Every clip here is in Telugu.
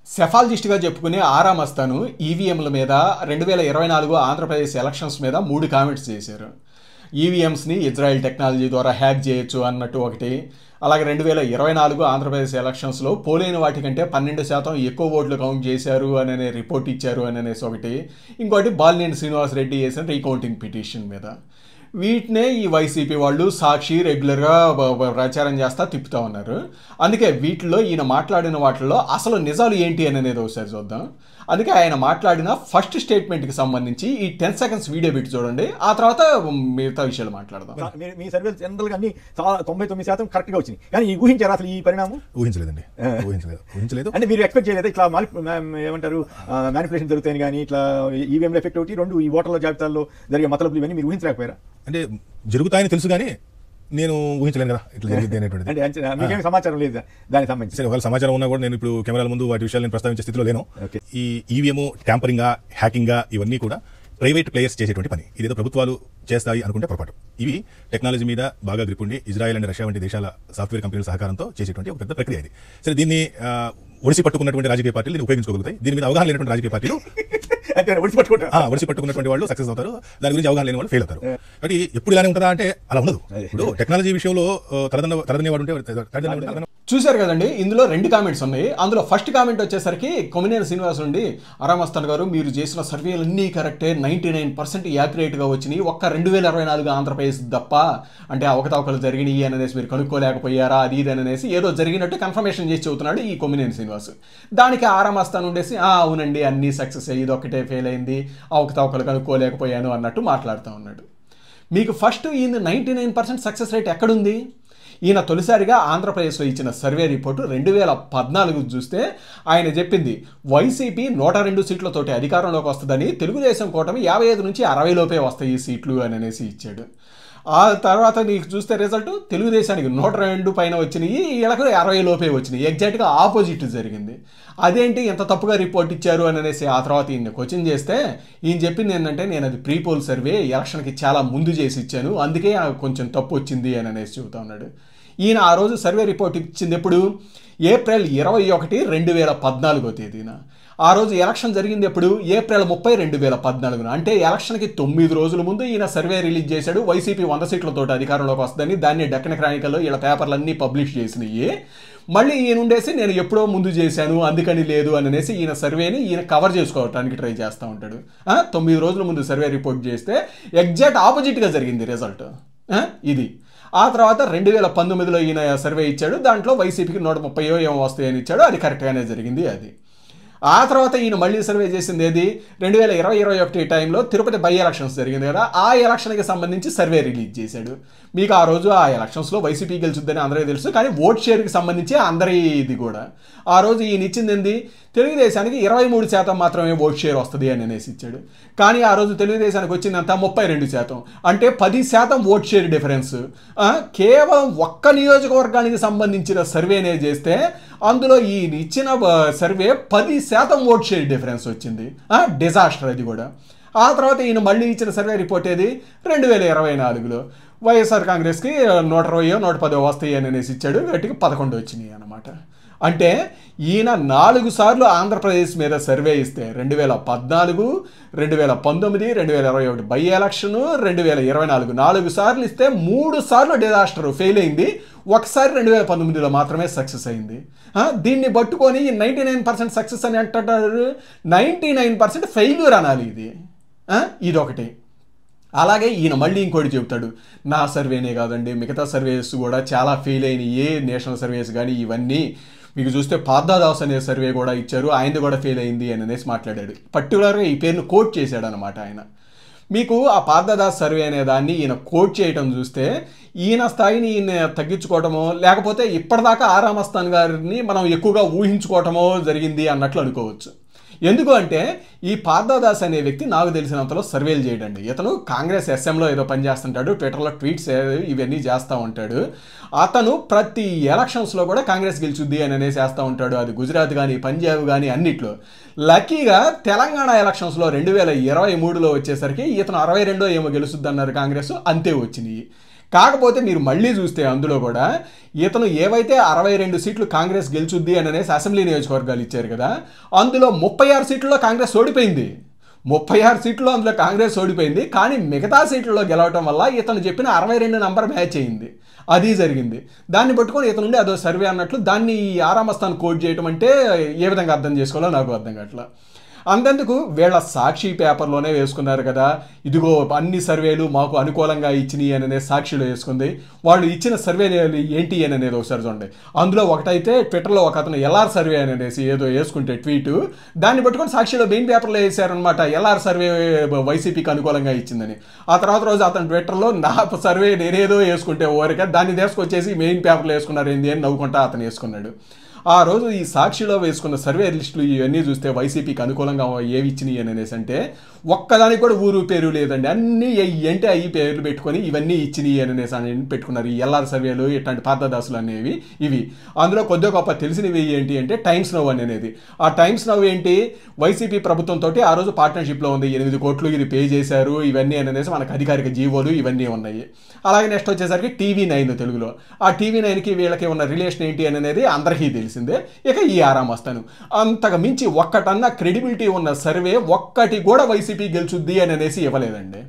సెఫాలజిస్ట్గా చెప్పుకునే ఆరా మస్తాను ఈవీఎంల మీద 2024 ఆంధ్రప్రదేశ్ ఎలక్షన్స్ మీద 3 కామెంట్స్ చేశారు. ఈవీఎంస్ని ఇజ్రాయెల్ టెక్నాలజీ ద్వారా హ్యాక్ చేయొచ్చు అన్నట్టు ఒకటి, అలాగే 2024 ఆంధ్రప్రదేశ్ ఎలక్షన్స్లో పోలైన వాటికంటే 12% ఎక్కువ ఓట్లు కౌంట్ చేశారు అనే రిపోర్ట్ ఇచ్చారు అనేసి ఒకటి, ఇంకోటి బాలినేని శ్రీనివాసరెడ్డి చేసిన రీకౌంటింగ్ పిటిషన్ మీద. వీటినే ఈ వైసీపీ వాళ్ళు సాక్షి రెగ్యులర్గా ప్రచారం చేస్తా తిప్పుతూ ఉన్నారు. అందుకే వీటిలో ఈయన మాట్లాడిన వాటిల్లో అసలు నిజాలు ఏంటి అనేది ఒకసారి చూద్దాం. అందుకే ఆయన మాట్లాడిన ఫస్ట్ స్టేట్మెంట్కి సంబంధించి ఈ 10 seconds వీడియో పెట్టి చూడండి, ఆ తర్వాత మిగతా విషయాలు మాట్లాడదాం. మీ సర్వేలు జనరల్గా అన్ని 99% కరెక్ట్గా వచ్చింది, కానీ ఊహించారు అసలు ఈ పరిణామం? ఊహించలేదండి, ఊహించలేదు. అంటే మీరు ఎక్స్పెక్ట్ చేయలేదు ఇట్లా ఏమంటారు మ్యానిపులేషన్ జరుగుతాయని, కానీ ఇట్లా ఈవీఎంలో ఎఫెక్ట్ ఒకటి, రెండు ఈ ఓటర్ల జాబితాల్లో జరిగే మతలబులు ఇవన్నీ మీరు ఊహించలేకపోయారా? అంటే జరుగుతాయని తెలుసు కానీ నేను ఊహించలేను కదా ఇట్లా జరిగింది అనేటువంటిది. అంటే మీకేమి సమాచారం లేదు దానికి సంబంధించి? సరే, ఒకవేళ సమాచారం ఉన్నా కూడా నేను ఇప్పుడు కెమెరాల ముందు వాటి విషయాలు నేను ప్రస్తావించే స్థితిలో లేను. ఈ ఈవీఎం ట్యాంపరింగ్, హ్యాకింగ్ ఇవన్నీ కూడా ప్రైవేట్ ప్లేయర్స్ చేసేటువంటి పని. ఇదేదో ప్రభుత్వాలు చేస్తాయి అనుకుంటే పొరపాటు. ఇవి టెక్నాలజీ మీద బాగా గ్రిప్ ఉండి ఇజ్రాయెల్ అండ్ రష్యా వంటి దేశాల సాఫ్ట్వేర్ కంపెనీల సహకారంతో చేసేటువంటి ఒక పెద్ద ప్రక్రియ ఇది. సరే, దీన్ని ఒడిసి పట్టుకున్నటువంటి రాజకీయ పార్టీలు దీన్ని ఉపయోగించుకోగలుగుతాయి. దీని మీద అవగాహన లేనటువంటి రాజకీయ పార్టీలు ఒడిసి పట్టుకున్నటువంటి వాళ్ళు సక్సెస్ అవుతారు, దాని గురించి అవగాహన లేని వాళ్ళు ఫెయిల్ అవుతారు. కాబట్టి ఎప్పుడు ఇలానే ఉంటుందా అంటే అలా ఉండదు. ఇప్పుడు టెక్నాలజీ విషయంలో తరదనేవాడు ఉంటే చూశారు కదండి, ఇందులో 2 కామెంట్స్ ఉన్నాయి. అందులో ఫస్ట్ కామెంట్ వచ్చేసరికి కొమ్మినేని శ్రీనివాస్ నుండి, ఆరామస్తాన్ గారు మీరు చేసిన సర్వేలు అన్నీ కరెక్టే, 99% యాక్యురేట్గా వచ్చినాయి, ఒక్క 2024 ఆంధ్రప్రదేశ్ తప్ప, అంటే అవకతవకలు జరిగినాయి అనేసి మీరు కనుక్కోలేకపోయారా, అది ఇది అనేసి ఏదో జరిగినట్టు కన్ఫర్మేషన్ చేసి చెబుతున్నాడు ఈ కొమ్మినేని శ్రీనివాస్. దానికి ఆరామస్తాన్ ఉండేసి అవునండి అన్నీ సక్సెస్ అయ్యి ఇది ఒక్కటే ఫెయిల్ అయింది, అవకతవకలు కనుక్కోలేకపోయాను అన్నట్టు మాట్లాడుతూ ఉన్నాడు. మీకు ఫస్ట్ ఈయన 99% సక్సెస్ రేట్ ఎక్కడుంది? ఈయన తొలిసారిగా ఆంధ్రప్రదేశ్లో ఇచ్చిన సర్వే రిపోర్టు 2014 చూస్తే ఆయన చెప్పింది వైసీపీ 102 సీట్లతోటి అధికారంలోకి వస్తుందని, తెలుగుదేశం కూటమి 55 నుంచి 60 లోపే వస్తాయి ఈ సీట్లు అని అనేసి ఇచ్చాడు. ఆ తర్వాత నీకు చూస్తే రిజల్ట్ తెలుగుదేశానికి 102 పైన వచ్చినాయి, వీళ్ళకు 60 లోపే వచ్చినాయి. ఎగ్జాక్ట్గా ఆపోజిట్ జరిగింది. అదేంటి ఎంత తప్పుగా రిపోర్ట్ ఇచ్చారు అని అనేసి ఆ తర్వాత ఈయన క్వశ్చన్ చేస్తే ఈయన చెప్పింది ఏంటంటే, నేను అది ప్రీపోల్ సర్వే ఎలక్షన్కి చాలా ముందు చేసి ఇచ్చాను, అందుకే కొంచెం తప్పు వచ్చింది అని అనేసి చెబుతా ఉన్నాడు. ఈయన ఆ రోజు సర్వే రిపోర్ట్ ఇచ్చింది ఎప్పుడు? ఏప్రిల్ 21, 2014 తేదీన. ఆ రోజు ఎలక్షన్ జరిగింది ఎప్పుడు? ఏప్రిల్ 30, 2014. అంటే ఎలక్షన్కి 9 రోజుల ముందు ఈయన సర్వే రిలీజ్ చేశాడు. వైసీపీ 100 సీట్లతో అధికారంలోకి వస్తుందని, దాన్ని డెక్కన్ క్రానికల్లో వీళ్ళ పేపర్లన్నీ పబ్లిష్ చేసినాయి. మళ్ళీ ఈయన ఉండేసి నేను ఎప్పుడో ముందు చేశాను అందుకని లేదు అని అనేసి ఈయన సర్వేని ఈయన కవర్ చేసుకోవడానికి ట్రై చేస్తూ ఉంటాడు. 9 రోజుల ముందు సర్వే రిపోర్ట్ చేస్తే ఎగ్జాక్ట్ ఆపోజిట్గా జరిగింది రిజల్ట్ ఇది. ఆ తర్వాత 2019లో ఈయన సర్వే ఇచ్చాడు, దాంట్లో వైసీపీకి 130 ఏమో వస్తాయని ఇచ్చాడు, అది కరెక్ట్గానే జరిగింది అది. ఆ తర్వాత ఈయన మళ్ళీ సర్వే చేసింది ఏది? 2020-21 టైంలో తిరుపతి బై ఎలక్షన్స్ జరిగింది కదా, ఆ ఎలక్షన్కి సంబంధించి సర్వే రిలీజ్ చేశాడు. మీకు ఆ రోజు ఆ ఎలక్షన్స్లో వైసీపీ గెలుచుద్దని అందరికీ తెలుసు, కానీ ఓట్ షేర్కి సంబంధించి అందరి ఇది కూడా ఆ రోజు ఈయన ఇచ్చింది ఏంది? తెలుగుదేశానికి 23% మాత్రమే ఓట్ షేర్ వస్తుంది అని అనేసి ఇచ్చాడు. కానీ ఆ రోజు తెలుగుదేశానికి వచ్చిందంతా 32%, అంటే 10% ఓట్ షేర్ డిఫరెన్స్. కేవలం ఒక్క నియోజకవర్గానికి సంబంధించిన సర్వేనే చేస్తే అందులో ఈయన ఇచ్చిన సర్వే 10% ఓట్ షేర్ డిఫరెన్స్ వచ్చింది. డిజాస్టర్ అది కూడా. ఆ తర్వాత ఈయన మళ్ళీ ఇచ్చిన సర్వే రిపోర్ట్ ఏది? 2024లో వైఎస్ఆర్ కాంగ్రెస్కి 120, 110 వస్తాయి అని అనేసి ఇచ్చాడు, వీటికి 11 వచ్చినాయి అన్నమాట. అంటే ఈయన 4 సార్లు ఆంధ్రప్రదేశ్ మీద సర్వే ఇస్తే 2014, 2019, 2021 బై ఎలక్షన్, 2024 4 సార్లు ఇస్తే 3 సార్లు డిజాస్టర్ ఫెయిల్ అయింది, ఒకసారి 2019లో మాత్రమే సక్సెస్ అయింది. దీన్ని పట్టుకొని 99% సక్సెస్ అని అంటారు, 99% ఫెయిల్యూర్ అనాలి ఇది. ఇదొకటి. అలాగే ఈయన మళ్ళీ ఇంకోటి చెబుతాడు, నా సర్వేనే కాదండి మిగతా సర్వేస్ కూడా చాలా ఫెయిల్ అయినాయి, నేషనల్ సర్వేస్ కానీ ఇవన్నీ. మీకు చూస్తే పార్థదాస్ అనే సర్వే కూడా ఇచ్చారు, ఆయనది కూడా ఫెయిల్ అయింది అని అనేసి మాట్లాడాడు. పర్టికులర్గా ఈ పేరును కోట్ చేశాడు అనమాట ఆయన. మీకు ఆ పార్థదాస్ సర్వే అనే దాన్ని ఈయన కోట్ చేయటం చూస్తే ఈయన స్థాయిని ఈయన తగ్గించుకోవటమో, లేకపోతే ఇప్పటిదాకా ఆరామస్తాన్ గారిని మనం ఎక్కువగా ఊహించుకోవటమో జరిగింది అన్నట్లు అనుకోవచ్చు. ఎందుకు అంటే ఈ పార్థదాస్ అనే వ్యక్తి నాకు తెలిసినంతలో సర్వేలు చేయడండి. ఇతను కాంగ్రెస్ ఎస్ఎంలో ఏదో పనిచేస్తుంటాడు, ట్విట్టర్లో ట్వీట్స్ ఇవన్నీ చేస్తూ ఉంటాడు. అతను ప్రతి ఎలక్షన్స్లో కూడా కాంగ్రెస్ గెలుచుద్ది అని అనేసి వేస్తూ ఉంటాడు, అది గుజరాత్ కానీ పంజాబ్ కానీ అన్నిట్లో. లక్కీగా తెలంగాణ ఎలక్షన్స్లో 2023లో వచ్చేసరికి ఇతను 62 ఏమో గెలుస్తుంది అన్నారు కాంగ్రెస్, అంతే వచ్చినాయి. కాకపోతే మీరు మళ్ళీ చూస్తే అందులో కూడా ఇతను ఏవైతే 62 సీట్లు కాంగ్రెస్ గెలుచుద్ది అని అనేసి అసెంబ్లీ నియోజకవర్గాలు ఇచ్చారు కదా, అందులో 36 సీట్లలో కాంగ్రెస్ ఓడిపోయింది. 36 సీట్లు అందులో కాంగ్రెస్ ఓడిపోయింది. కానీ మిగతా సీట్లలో గెలవటం వల్ల ఇతను చెప్పిన 62 నంబర్ మ్యాచ్ అయింది. అది జరిగింది. దాన్ని పట్టుకొని ఇతను ఉండి అదో సర్వే అన్నట్లు దాన్ని ఆరామస్థాన్ కోట్ చేయటం అంటే ఏ విధంగా అర్థం చేసుకోవాలో నాకు అర్థం కావట్లా. అంతెందుకు వీళ్ళ సాక్షి పేపర్లోనే వేసుకున్నారు కదా, ఇదిగో అన్ని సర్వేలు మాకు అనుకూలంగా ఇచ్చినాయి అని సాక్షిలో వేసుకుంది. వాళ్ళు ఇచ్చిన సర్వేలు ఏంటి అని అనేది ఒకసారి చూడండి. అందులో ఒకటైతే ట్విట్టర్లో ఒక అతను ఎల్ఆర్ సర్వే అని అనేసి ఏదో వేసుకుంటే ట్వీట్, దాన్ని పట్టుకొని సాక్షిలో మెయిన్ పేపర్లో వేసారనమాట, ఎల్ఆర్ సర్వే వైసీపీకి అనుకూలంగా ఇచ్చిందని. ఆ తర్వాత రోజు అతను ట్విట్టర్లో నా సర్వే నేనేదో వేసుకుంటే ఓరిక దాన్ని తీసుకొచ్చేసి మెయిన్ పేపర్లో వేసుకున్నారు ఏంది అని నవ్వుకుంటా అతను వేసుకున్నాడు. ఆ రోజు ఈ సాక్షిలో వేసుకున్న సర్వే లిస్టులు ఇవన్నీ చూస్తే వైసీపీకి అనుకూలంగా ఏవి ఇచ్చినాయి అని అనేసి అంటే ఒక్కదానికి కూడా ఊరు పేరు లేదండి. అన్నీ అంటే అవి పేర్లు పెట్టుకొని ఇవన్నీ ఇచ్చినాయి అని అనేసి పెట్టుకున్నారు. ఈ ఎల్ఆర్ సర్వేలు ఇట్లాంటి పాతదాసులు అనేవి ఇవి. అందులో కొద్దిగా గొప్ప తెలిసినవి ఏంటి అంటే టైమ్స్ నౌ అనేది. ఆ టైమ్స్ నౌ ఏంటి, వైసీపీ ప్రభుత్వంతో ఆ రోజు పార్ట్నర్షిప్లో ఉంది. 8 కోట్లు ఇది పే చేశారు ఇవన్నీ అని అనేసి మనకు అధికారిక జీవోలు ఇవన్నీ ఉన్నాయి. అలాగే నెక్స్ట్ వచ్చేసరికి TV9 తెలుగులో. ఆ TV9కి వీళ్ళకి ఉన్న రిలేషన్ ఏంటి అని అనేది అందరికీ తెలిసిందే. ఇక ఈ ఆరామస్తాను అంతకు మించి ఒక్కటన్నా క్రెడిబిలిటీ ఉన్న సర్వే ఒక్కటి కూడా వైసీపీ గెలుచుద్ది అని అనేసి ఇవ్వలేదండి.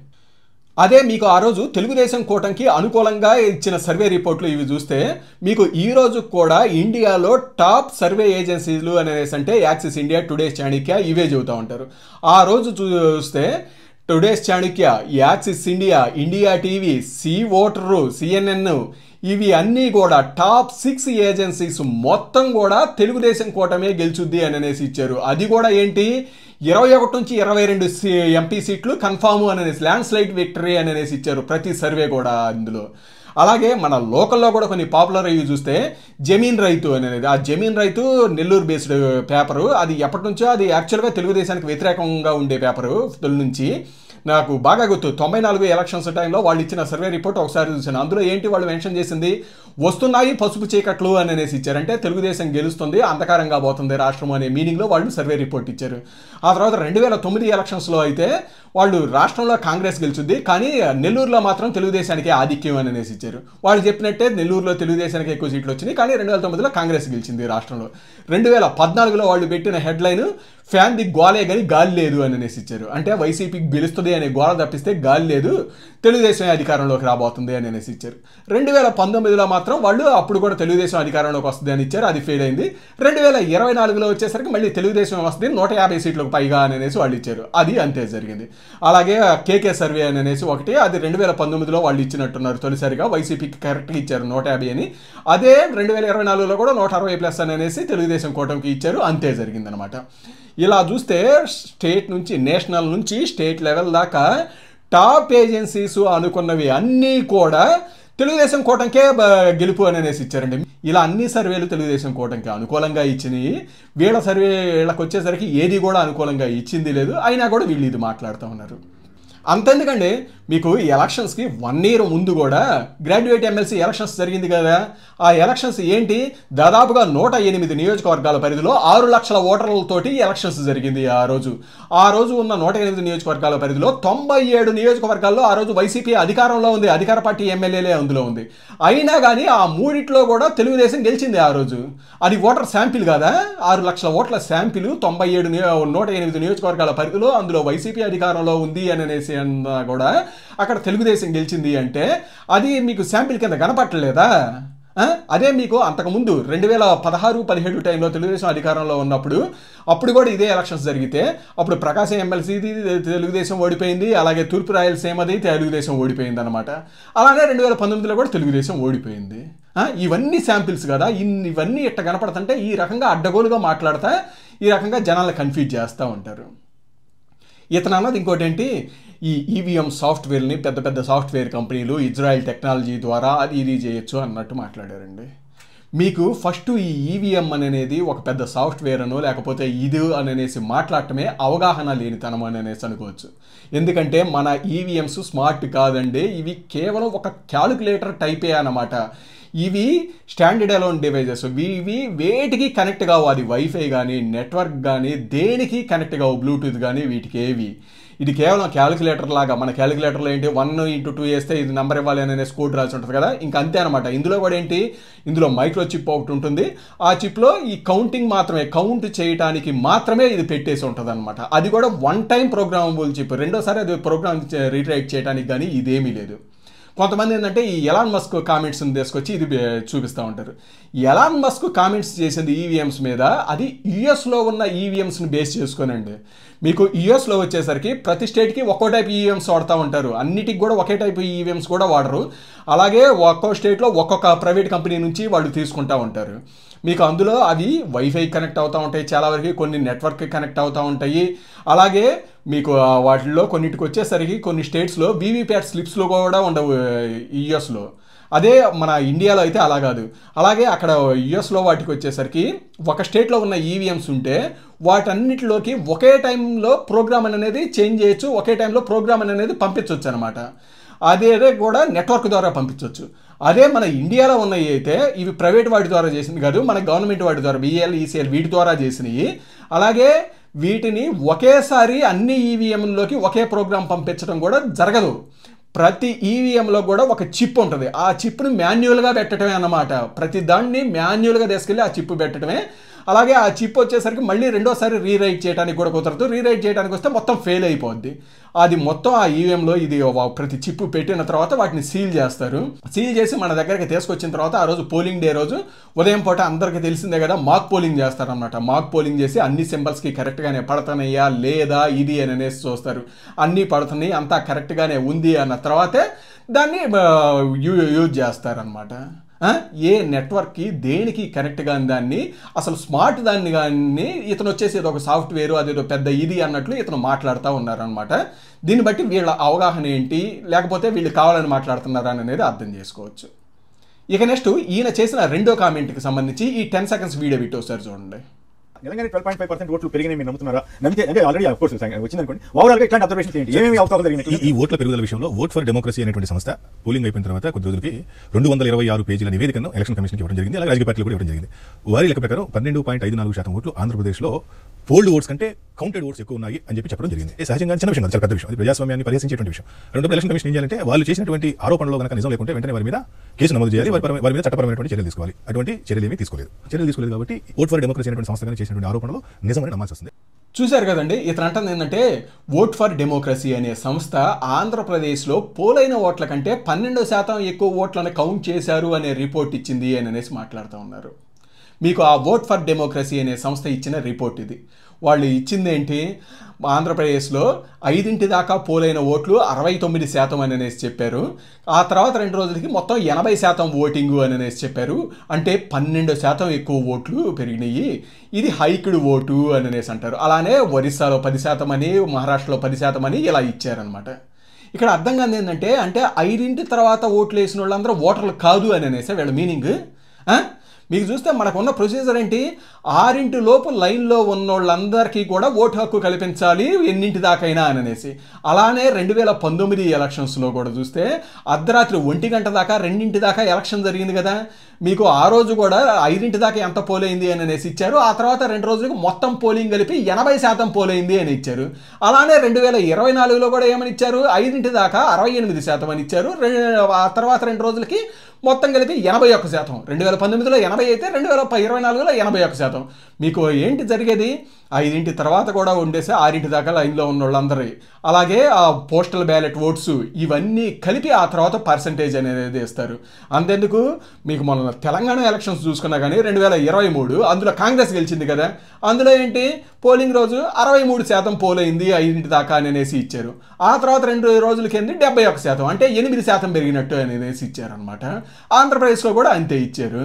అదే మీకు ఆ రోజు తెలుగుదేశం కూటమికి అనుకూలంగా ఇచ్చిన సర్వే రిపోర్ట్లు ఇవి చూస్తే మీకు ఈ రోజు కూడా ఇండియాలో టాప్ సర్వే ఏజెన్సీలు అనేసి అంటే యాక్సిస్ ఇండియా, టుడేస్ చాణక్య ఇవే చెబుతూ ఉంటారు. ఆ రోజు చూస్తే today's Chanakya, Axis India, India TV, C voter, CNN ఇవి అన్నీ కూడా టాప్ 6 ఏజెన్సీస్ మొత్తం కూడా తెలుగుదేశం కూటమే గెలుచుద్ది అని అనేసి ఇచ్చారు. అది కూడా ఏంటి 21 నుంచి 22 MP సీట్లు కన్ఫామ్ అని అనేసి ల్యాండ్ స్లైడ్ విక్టరీ అని అనేసి ఇచ్చారు ప్రతి సర్వే కూడా అందులో. అలాగే మన లోకల్లో కూడా కొన్ని పాపులర్ అయ్యి చూస్తే జమీన్ రైతు అనేది, ఆ జమీన్ రైతు నెల్లూరు బేస్డ్ పేపరు. అది ఎప్పటి నుంచో అది యాక్చువల్గా తెలుగుదేశానికి వ్యతిరేకంగా ఉండే పేపరు తొలి నుంచి. నాకు బాగా గుర్తు 94 ఎలక్షన్స్ టైంలో వాళ్ళు ఇచ్చిన సర్వే రిపోర్ట్ ఒకసారి చూసాను. అందులో ఏంటి వాళ్ళు మెన్షన్ చేసింది, వస్తున్నాయి పసుపు చీకట్లు అని అనేసి ఇచ్చారు. అంటే తెలుగుదేశం గెలుస్తుంది, అంధకారంగా పోతుంది రాష్ట్రం అనే మీనింగ్లో వాళ్ళు సర్వే రిపోర్ట్ ఇచ్చారు. ఆ తర్వాత 2009 ఎలక్షన్స్లో అయితే వాళ్ళు రాష్ట్రంలో కాంగ్రెస్ గెలుచుద్ది, కానీ నెల్లూరులో మాత్రం తెలుగుదేశానికి ఆధిక్యం అని అనేసి ఇచ్చారు. వాళ్ళు చెప్పినట్టే నెల్లూరులో తెలుగుదేశానికి ఎక్కువ సీట్లు వచ్చినాయి, కానీ 2009లో కాంగ్రెస్ గెలిచింది రాష్ట్రంలో. 2014లో వాళ్ళు పెట్టిన హెడ్లైన్ ఫ్యాన్ ది గోలే కానీ గాలి లేదు అని అనేసి ఇచ్చారు. అంటే వైసీపీకి గెలుస్తుంది అనే గోల తప్పిస్తే గాలి లేదు, తెలుగుదేశం అధికారంలోకి రాబోతుంది అని అనేసి ఇచ్చారు. 2019లో మాత్రం వాళ్ళు అప్పుడు కూడా తెలుగుదేశం అధికారంలోకి వస్తుంది అని ఇచ్చారు, అది ఫెయిల్ అయింది. 2024లో వచ్చేసరికి మళ్ళీ తెలుగుదేశం వస్తుంది 150 సీట్లకు పైగా అని అనేసి వాళ్ళు ఇచ్చారు, అది అంతే జరిగింది. అలాగే కేకే సర్వే అని అనేసి ఒకటి, అది 2019లో వాళ్ళు ఇచ్చినట్టున్నారు తొలిసారిగా, వైసీపీకి కరెక్ట్గా ఇచ్చారు 150 అని. అదే 2024లో కూడా 160+ అని అనేసి తెలుగుదేశం కూటమికి ఇచ్చారు, అంతే జరిగిందనమాట. ఇలా చూస్తే స్టేట్ నుంచి నేషనల్ నుంచి స్టేట్ లెవెల్ దాకా టాప్ ఏజెన్సీస్ అనుకున్నవి అన్నీ కూడా తెలుగుదేశం కూటమికే గెలుపు అని అనేసి ఇచ్చారండి. ఇలా అన్ని సర్వేలు తెలుగుదేశం కూటమికి అనుకూలంగా ఇచ్చినాయి. వీళ్ళ సర్వే వీళ్ళకి వచ్చేసరికి ఏది కూడా అనుకూలంగా ఇచ్చింది లేదు, అయినా కూడా వీళ్ళు ఇది మాట్లాడుతూ ఉన్నారు. అంతెందుకండి, మీకు ఈ ఎలక్షన్స్కి 1 year ముందు కూడా గ్రాడ్యుయేట్ ఎమ్మెల్సీ ఎలక్షన్స్ జరిగింది కదా. ఆ ఎలక్షన్స్ ఏంటి, దాదాపుగా 108 నియోజకవర్గాల పరిధిలో 6 లక్షల ఓటర్లతోటి ఎలక్షన్స్ జరిగింది. ఆ రోజు ఉన్న 108 నియోజకవర్గాల పరిధిలో 97 నియోజకవర్గాల్లో ఆ రోజు వైసీపీ అధికారంలో ఉంది, అధికార పార్టీ ఎమ్మెల్యేలే అందులో ఉంది. అయినా కానీ ఆ మూడిట్లో కూడా తెలుగుదేశం గెలిచింది ఆ రోజు. అది ఓటర్ శాంపిల్ కదా, 6 లక్షల ఓట్ల శాంపిల్ 108 నియోజకవర్గాల పరిధిలో అందులో వైసీపీ అధికారంలో ఉంది అని అనేసి అన్నా కూడా అక్కడ తెలుగుదేశం గెలిచింది అంటే అది మీకు శాంపిల్ కింద కనపట్టలేదా? అదే మీకు అంతకుముందు 2016-17 టైంలో తెలుగుదేశం అధికారంలో ఉన్నప్పుడు అప్పుడు కూడా ఇదే ఎలక్షన్స్ జరిగితే అప్పుడు ప్రకాశం ఎమ్మెల్సీది తెలుగుదేశం ఓడిపోయింది, అలాగే తూర్పు రాయలసీమది తెలుగుదేశం ఓడిపోయింది అనమాట. అలానే 2019లో కూడా తెలుగుదేశం ఓడిపోయింది. ఇవన్నీ శాంపిల్స్ కదా, ఇవన్నీ ఇట్ట కనపడుతుంటే ఈ రకంగా అడ్డగోలుగా మాట్లాడతా ఈ రకంగా జనాలను కన్ఫ్యూజ్ చేస్తూ ఉంటారు. ఇతను అన్నది ఇంకోటి ఏంటి, ఈ ఈవీఎం సాఫ్ట్వేర్ని పెద్ద పెద్ద సాఫ్ట్వేర్ కంపెనీలు ఇజ్రాయెల్ టెక్నాలజీ ద్వారా అది ఇది చేయొచ్చు అన్నట్టు మాట్లాడారండి. మీకు ఫస్ట్ ఈ ఈవీఎం అనేది ఒక పెద్ద సాఫ్ట్వేర్ అనో లేకపోతే ఇది అనేసి మాట్లాడటమే అవగాహన లేనితనం అని అనేసి అనుకోవచ్చు. ఎందుకంటే మన ఈవీఎంస్ స్మార్ట్ కాదండి, ఇవి కేవలం ఒక క్యాలిక్యులేటర్ టైపే అన్నమాట. ఇవి స్టాండర్డ్ అలోన్ డివైజెస్, ఇవి వేటికి కనెక్ట్ కావు, అది వైఫై కానీ నెట్వర్క్ కానీ దేనికి కనెక్ట్ కావు, బ్లూటూత్ కానీ వీటికి ఏవి. ఇది కేవలం క్యాలిక్యులేటర్ లాగా, మన క్యాలిక్యులేటర్లో ఏంటి 1 × 2 వేస్తే ఇది నెంబర్ ఇవ్వాలి అనేసి కోడ్ రాసి ఉంటుంది కదా, ఇంకా అంతే అనమాట. ఇందులో కూడా ఏంటి, ఇందులో మైక్రో చిప్ ఒకటి ఉంటుంది. ఆ చిప్లో ఈ కౌంటింగ్ మాత్రమే, కౌంట్ చేయడానికి మాత్రమే ఇది పెట్టేసి ఉంటుంది అనమాట. అది కూడా 1 టైం ప్రోగ్రామబుల్ చిప్, రెండోసారి అది ప్రోగ్రామ్ రీరైట్ చేయడానికి కానీ ఇదేమీ లేదు. కొంతమంది ఏంటంటే ఈ ఎలాన్ మస్క్ కామెంట్స్ని తీసుకొచ్చి ఇది చూపిస్తూ ఉంటారు. ఎలాన్ మస్క్ కామెంట్స్ చేసింది ఈవీఎంస్ మీద, అది యుఎస్లో ఉన్న ఈవీఎంస్ని బేస్ చేసుకోనండి. మీకు యుఎస్లో వచ్చేసరికి ప్రతి స్టేట్కి ఒక్కో టైప్ ఈవీఎంస్ వాడుతూ ఉంటారు, అన్నిటికి కూడా ఒకే టైప్ ఈవీఎంస్ కూడా వాడరు. అలాగే ఒక్కో స్టేట్లో ఒక్కొక్క ప్రైవేట్ కంపెనీ నుంచి వాళ్ళు తీసుకుంటూ ఉంటారు. మీకు అందులో అవి వైఫై కనెక్ట్ అవుతూ ఉంటాయి, చాలా వరకు కొన్ని నెట్వర్క్ కనెక్ట్ అవుతూ ఉంటాయి. అలాగే మీకు వాటిల్లో కొన్నిటికి వచ్చేసరికి కొన్ని స్టేట్స్లో వీవీప్యాట్ స్లిప్స్లో కూడా ఉండవు యుఎస్లో. అదే మన ఇండియాలో అయితే అలా కాదు. అలాగే అక్కడ యుఎస్లో వాటికి వచ్చేసరికి ఒక స్టేట్లో ఉన్న ఈవీఎంస్ ఉంటే వాటన్నిటిలోకి ఒకే టైంలో ప్రోగ్రామ్ అనేది చేంజ్ చేయొచ్చు, ఒకే టైంలో ప్రోగ్రామ్ అనేది పంపించవచ్చు అనమాట. అదే కూడా నెట్వర్క్ ద్వారా పంపించవచ్చు. అదే మన ఇండియాలో ఉన్నవి అయితే ఇవి ప్రైవేట్ వాటి ద్వారా చేసింది కాదు, మన గవర్నమెంట్ వాటి ద్వారా బిఎల్, ఈసీఎల్ వీటి ద్వారా చేసినవి. అలాగే వీటిని ఒకేసారి అన్ని ఈవీఎంలోకి ఒకే ప్రోగ్రామ్ పంపించడం కూడా జరగదు. ప్రతి ఈవీఎంలో కూడా ఒక చిప్ ఉంటుంది, ఆ చిప్ను మాన్యువల్గా పెట్టడమే అన్నమాట. ప్రతి దాన్ని మాన్యువల్గా తీసుకెళ్ళి ఆ చిప్ పెట్టడమే. అలాగే ఆ చిప్ వచ్చేసరికి మళ్ళీ రెండోసారి రీరైట్ చేయడానికి కూడా కుదరదు. రీరైట్ చేయడానికి వస్తే మొత్తం ఫెయిల్ అయిపోద్ది. అది మొత్తం ఆ ఈవీఎంలో ఇది ప్రతి చిప్ పెట్టిన తర్వాత వాటిని సీల్ చేస్తారు. సీల్ చేసి మన దగ్గరికి తీసుకొచ్చిన తర్వాత ఆ రోజు పోలింగ్ డే రోజు ఉదయం పూట అందరికీ తెలిసిందే కదా, మాక్ పోలింగ్ చేస్తారనమాట. మాక్ పోలింగ్ చేసి అన్ని సింబల్స్కి కరెక్ట్గానే పడుతున్నాయా లేదా ఇది అని అనేసి చూస్తారు. అన్నీ పడుతున్నాయి, అంతా కరెక్ట్గానే ఉంది అన్న తర్వాతే దాన్ని యూజ్ చేస్తారనమాట. ఏ నెట్వర్క్కి దేనికి కరెక్ట్గా దాన్ని అసలు స్మార్ట్ దాన్ని కానీ ఇతను వచ్చేసి ఏదో ఒక సాఫ్ట్వేర్ అదేదో పెద్ద ఇది అన్నట్లు ఇతను మాట్లాడుతూ ఉన్నారనమాట. దీన్ని బట్టి వీళ్ళ అవగాహన ఏంటి, లేకపోతే వీళ్ళు కావాలని మాట్లాడుతున్నారా అనేది అర్థం చేసుకోవచ్చు. ఇక నెక్స్ట్ ఈయన చేసిన రెండో కామెంట్కి సంబంధించి ఈ 10 seconds వీడియో పెట్టి ఒకసారి చూడండి. తెలంగాణ 12.5% ఓట్లు పెరిగినాయి మీరు నమ్ముతున్నారా? నమ్మితే అంటే ఆల్రెడీ ఆఫ్ కోర్స్ వచ్చింది అనుకోండి. ఓవరాల్ గా ఇట్లాంటి అబ్జర్వేషన్స్ ఏంటి, ఏమేమి అవకాశాలు జరిగినాయి? ఈ ఓట్ల పెరుగుదల విషయంలో ఓట్ ఫర్ డెమోక్రసీ అనేటువంటి సంస్థ పోలింగ్ అయిపోయిన తర్వాత కొద్ది రోజులకి 226 పేజీల నివేదికను ఎలక్షన్ కమిషన్కి ఇవ్వడం జరిగింది. అలాగే రాజకీయ పార్టీలు కూడా ఇవ్వడం జరిగింది. వారి లెక్క ప్రకారం 12.54% ఓట్లు ఆంధ్రప్రదేశ్లో పోల్డ్ ఓట్స్ కంటే కౌంటెడ్ ఓట్స్ ఎక్కువ ఉన్నాయి అని చెప్పడం జరిగింది. సహజంగా చిన్న విషయం, చాలా పెద్ద విషయం, ప్రజాస్వామ్యాన్ని పరిహసించేటువంటి విషయం. రెండోది ఎలక్షన్ కమిషన్ ఏం చేయాలంటే వాళ్ళు చేసినటువంటి ఆరోపణలో కనుక నిజం లేకుంటే వెంటనే వారి మీద కేసు నమోదు చేయాలి, వారి మీద చట్టపరమైనటువంటి చర్యలు తీసుకోవాలి. అటువంటి చర్యలు ఏమీ తీసుకోలేదు కాబట్టి ఓట్ ఫర్ డెమోక్రసీ అనేటువంటి సంస్థ చేసినటువంటి ఆరోపణలు నిజమని నమ్మాల్సి వస్తుంది. చూశారు కదండి, ఇతను అంటుంది ఏంటంటే ఓట్ ఫర్ డెమోక్రసీ అనే సంస్థ ఆంధ్రప్రదేశ్లో పోలైన ఓట్ల కంటే 12% ఎక్కువ ఓట్లను కౌంట్ చేశారు అనే రిపోర్ట్ ఇచ్చింది అని అనేసి మాట్లాడుతూ ఉన్నారు. మీకు ఆ ఓట్ ఫర్ డెమోక్రసీ అనే సంస్థ ఇచ్చిన రిపోర్ట్ ఇది. వాళ్ళు ఇచ్చింది ఏంటి, ఆంధ్రప్రదేశ్లో 5 దాకా పోలైన ఓట్లు 69% అని అనేసి చెప్పారు. ఆ తర్వాత 2 రోజులకి మొత్తం 80% ఓటింగు అని అనేసి చెప్పారు. అంటే 12% ఎక్కువ ఓట్లు పెరిగినాయి. ఇది హైక్డ్ ఓటు అని అనేసి అంటారు. అలానే ఒరిస్సాలో 10% అని, మహారాష్ట్రలో 10% అని ఇలా ఇచ్చారనమాట. ఇక్కడ అర్థం కాదు ఏంటంటే, అంటే 5 తర్వాత ఓట్లు వేసిన వాళ్ళందరూ ఓటర్లు కాదు అని అనేసి వీళ్ళ మీనింగ్. మీకు చూస్తే మనకున్న ప్రొసీజర్ ఏంటి, 6 లోపు లైన్లో ఉన్న వాళ్ళందరికీ కూడా ఓటు హక్కు కల్పించాలి ఎన్నింటి దాకైనా అని అనేసి. అలానే 2019 ఎలక్షన్స్లో కూడా చూస్తే అర్ధరాత్రి 1 గంట దాకా 2 దాకా ఎలక్షన్ జరిగింది కదా. మీకు ఆ రోజు కూడా 5 దాకా ఎంత పోలైంది అని అనేసి ఇచ్చారు. ఆ తర్వాత 2 రోజులకు మొత్తం పోలింగ్ కలిపి 80% పోలైంది అని ఇచ్చారు. అలానే 2024లో కూడా ఏమని ఇచ్చారు, 5 దాకా 68% అని ఇచ్చారు. ఆ తర్వాత 2 రోజులకి మొత్తం కలిపి 81%. 2019లో 80 అయితే 2024లో 81%. మీకు ఏంటి జరిగేది, 5 తర్వాత కూడా ఉండేసి 6 దాకా లైన్లో ఉన్న వాళ్ళందరి, అలాగే ఆ పోస్టల్ బ్యాలెట్ ఓట్స్ ఇవన్నీ కలిపి ఆ తర్వాత పర్సంటేజ్ అనేది ఇస్తారు. అంతెందుకు, మీకు మన తెలంగాణ ఎలక్షన్స్ చూసుకున్నా కానీ 2023 అందులో కాంగ్రెస్ గెలిచింది కదా, అందులో ఏంటి పోలింగ్ రోజు 63% పోలైంది 5 దాకా అని అనేసి ఇచ్చారు. ఆ తర్వాత 2 రోజులకి 71%, అంటే 8% పెరిగినట్టు అనేసి ఇచ్చారనమాట. ఆంధ్రప్రదేశ్లో కూడా అంతే ఇచ్చారు.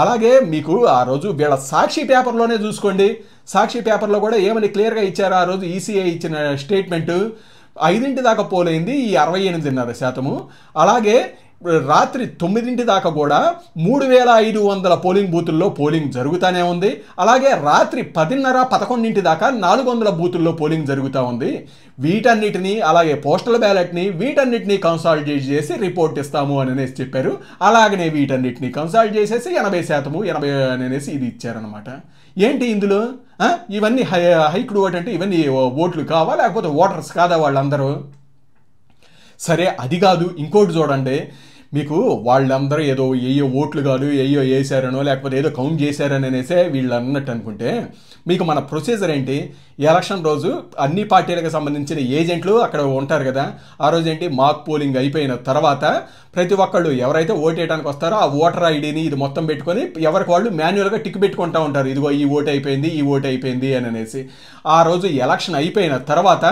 అలాగే మీకు ఆ రోజు వీళ్ళ సాక్షి పేపర్లోనే చూసుకోండి, సాక్షి పేపర్లో కూడా ఏమని క్లియర్గా ఇచ్చారు, ఆ రోజు ఈసీఐ ఇచ్చిన స్టేట్మెంటు 5 దాకా పోలైంది ఈ 68.5%. అలాగే రాత్రి 9 దాకా కూడా 3500 పోలింగ్ బూతుల్లో పోలింగ్ జరుగుతూనే ఉంది. అలాగే రాత్రి 10:30, 11 దాకా 400 బూతుల్లో పోలింగ్ జరుగుతూ ఉంది. వీటన్నిటిని, అలాగే పోస్టల్ బ్యాలెట్ని వీటన్నిటిని కన్సాలిడేట్ చేసి రిపోర్ట్ ఇస్తాము అని అనేసి చెప్పారు. అలాగనే వీటన్నిటిని కన్సాలిడేట్ చేసేసి 80%, 80 అనేసి ఇది ఇచ్చారనమాట. ఏంటి ఇందులో ఇవన్నీ హైక్డ్ ఓట్ అంటే ఇవన్నీ ఓట్లు కావా లేకపోతే ఓటర్స్ కాదా వాళ్ళందరూ? సరే అది కాదు, ఇంకోటి చూడండి, మీకు వాళ్ళందరూ ఏదో ఓట్లు కాదు వేసారనో లేకపోతే ఏదో కౌంట్ చేశారని అనేసే వీళ్ళు అన్నట్టు అనుకుంటే, మీకు మన ప్రొసీజర్ ఏంటి? ఎలక్షన్ రోజు అన్ని పార్టీలకు సంబంధించిన ఏజెంట్లు అక్కడ ఉంటారు కదా, ఆ రోజు ఏంటి మాక్ పోలింగ్ అయిపోయిన తర్వాత ప్రతి ఒక్కళ్ళు ఎవరైతే ఓటు వేయడానికి వస్తారో ఆ ఓటర్ ఐడిని ఇది మొత్తం పెట్టుకొని ఎవరికి వాళ్ళు మాన్యువల్గా టిక్ పెట్టుకుంటూ ఉంటారు, ఇదిగో ఈ ఓటు అయిపోయింది ఈ ఓటు అయిపోయింది అని అనేసి. ఆ రోజు ఎలక్షన్ అయిపోయిన తర్వాత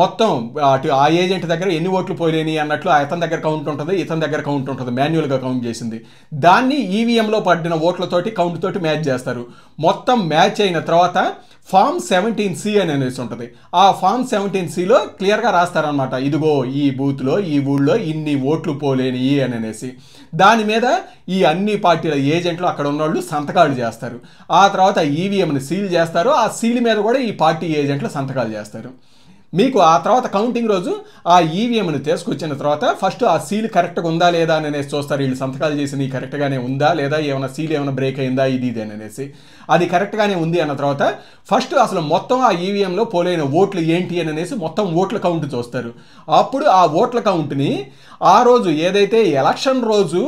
మొత్తం అటు ఆ ఏజెంట్ దగ్గర ఎన్ని ఓట్లు పోలేని అన్నట్లు అతని దగ్గర కౌంట్ ఉంటుంది, ఇతని దగ్గర కౌంట్ ఉంటుంది, మాన్యువల్గా కౌంట్ చేసింది. దాన్ని ఈవీఎంలో పడిన ఓట్లతోటి కౌంట్ తోటి మ్యాచ్ చేస్తారు. మొత్తం మ్యాచ్ అయిన తర్వాత ఫామ్ 17C అని అనేసి ఉంటుంది. ఆ ఫామ్ 17Cలో క్లియర్గా రాస్తారనమాట, ఇదిగో ఈ బూత్లో ఈ ఊళ్ళో ఇన్ని ఓట్లు పోలేని అని అనేసి. దాని మీద ఈ అన్ని పార్టీల ఏజెంట్లు అక్కడ ఉన్నవాళ్ళు సంతకాలు చేస్తారు. ఆ తర్వాత ఈవీఎంని సీల్ చేస్తారు. ఆ సీల్ మీద కూడా ఈ పార్టీ ఏజెంట్లు సంతకాలు చేస్తారు. మీకు ఆ తర్వాత కౌంటింగ్ రోజు ఆ ఈవీఎంని తీసుకొచ్చిన తర్వాత ఫస్ట్ ఆ సీల్ కరెక్ట్గా ఉందా లేదా అని అనేసి చూస్తారు. వీళ్ళు సంతకాలు చేసి కరెక్ట్గానే ఉందా లేదా, ఏమైనా సీల్ ఏమైనా బ్రేక్ అయిందా ఇది అని అనేసి. అది కరెక్ట్గానే ఉంది అన్న తర్వాత ఫస్ట్ అసలు మొత్తం ఆ ఈవీఎంలో పోలైన ఓట్లు ఏంటి అని అనేసి మొత్తం ఓట్ల కౌంట్ చూస్తారు. అప్పుడు ఆ ఓట్ల కౌంట్ని ఆ రోజు ఏదైతే ఎలక్షన్ రోజు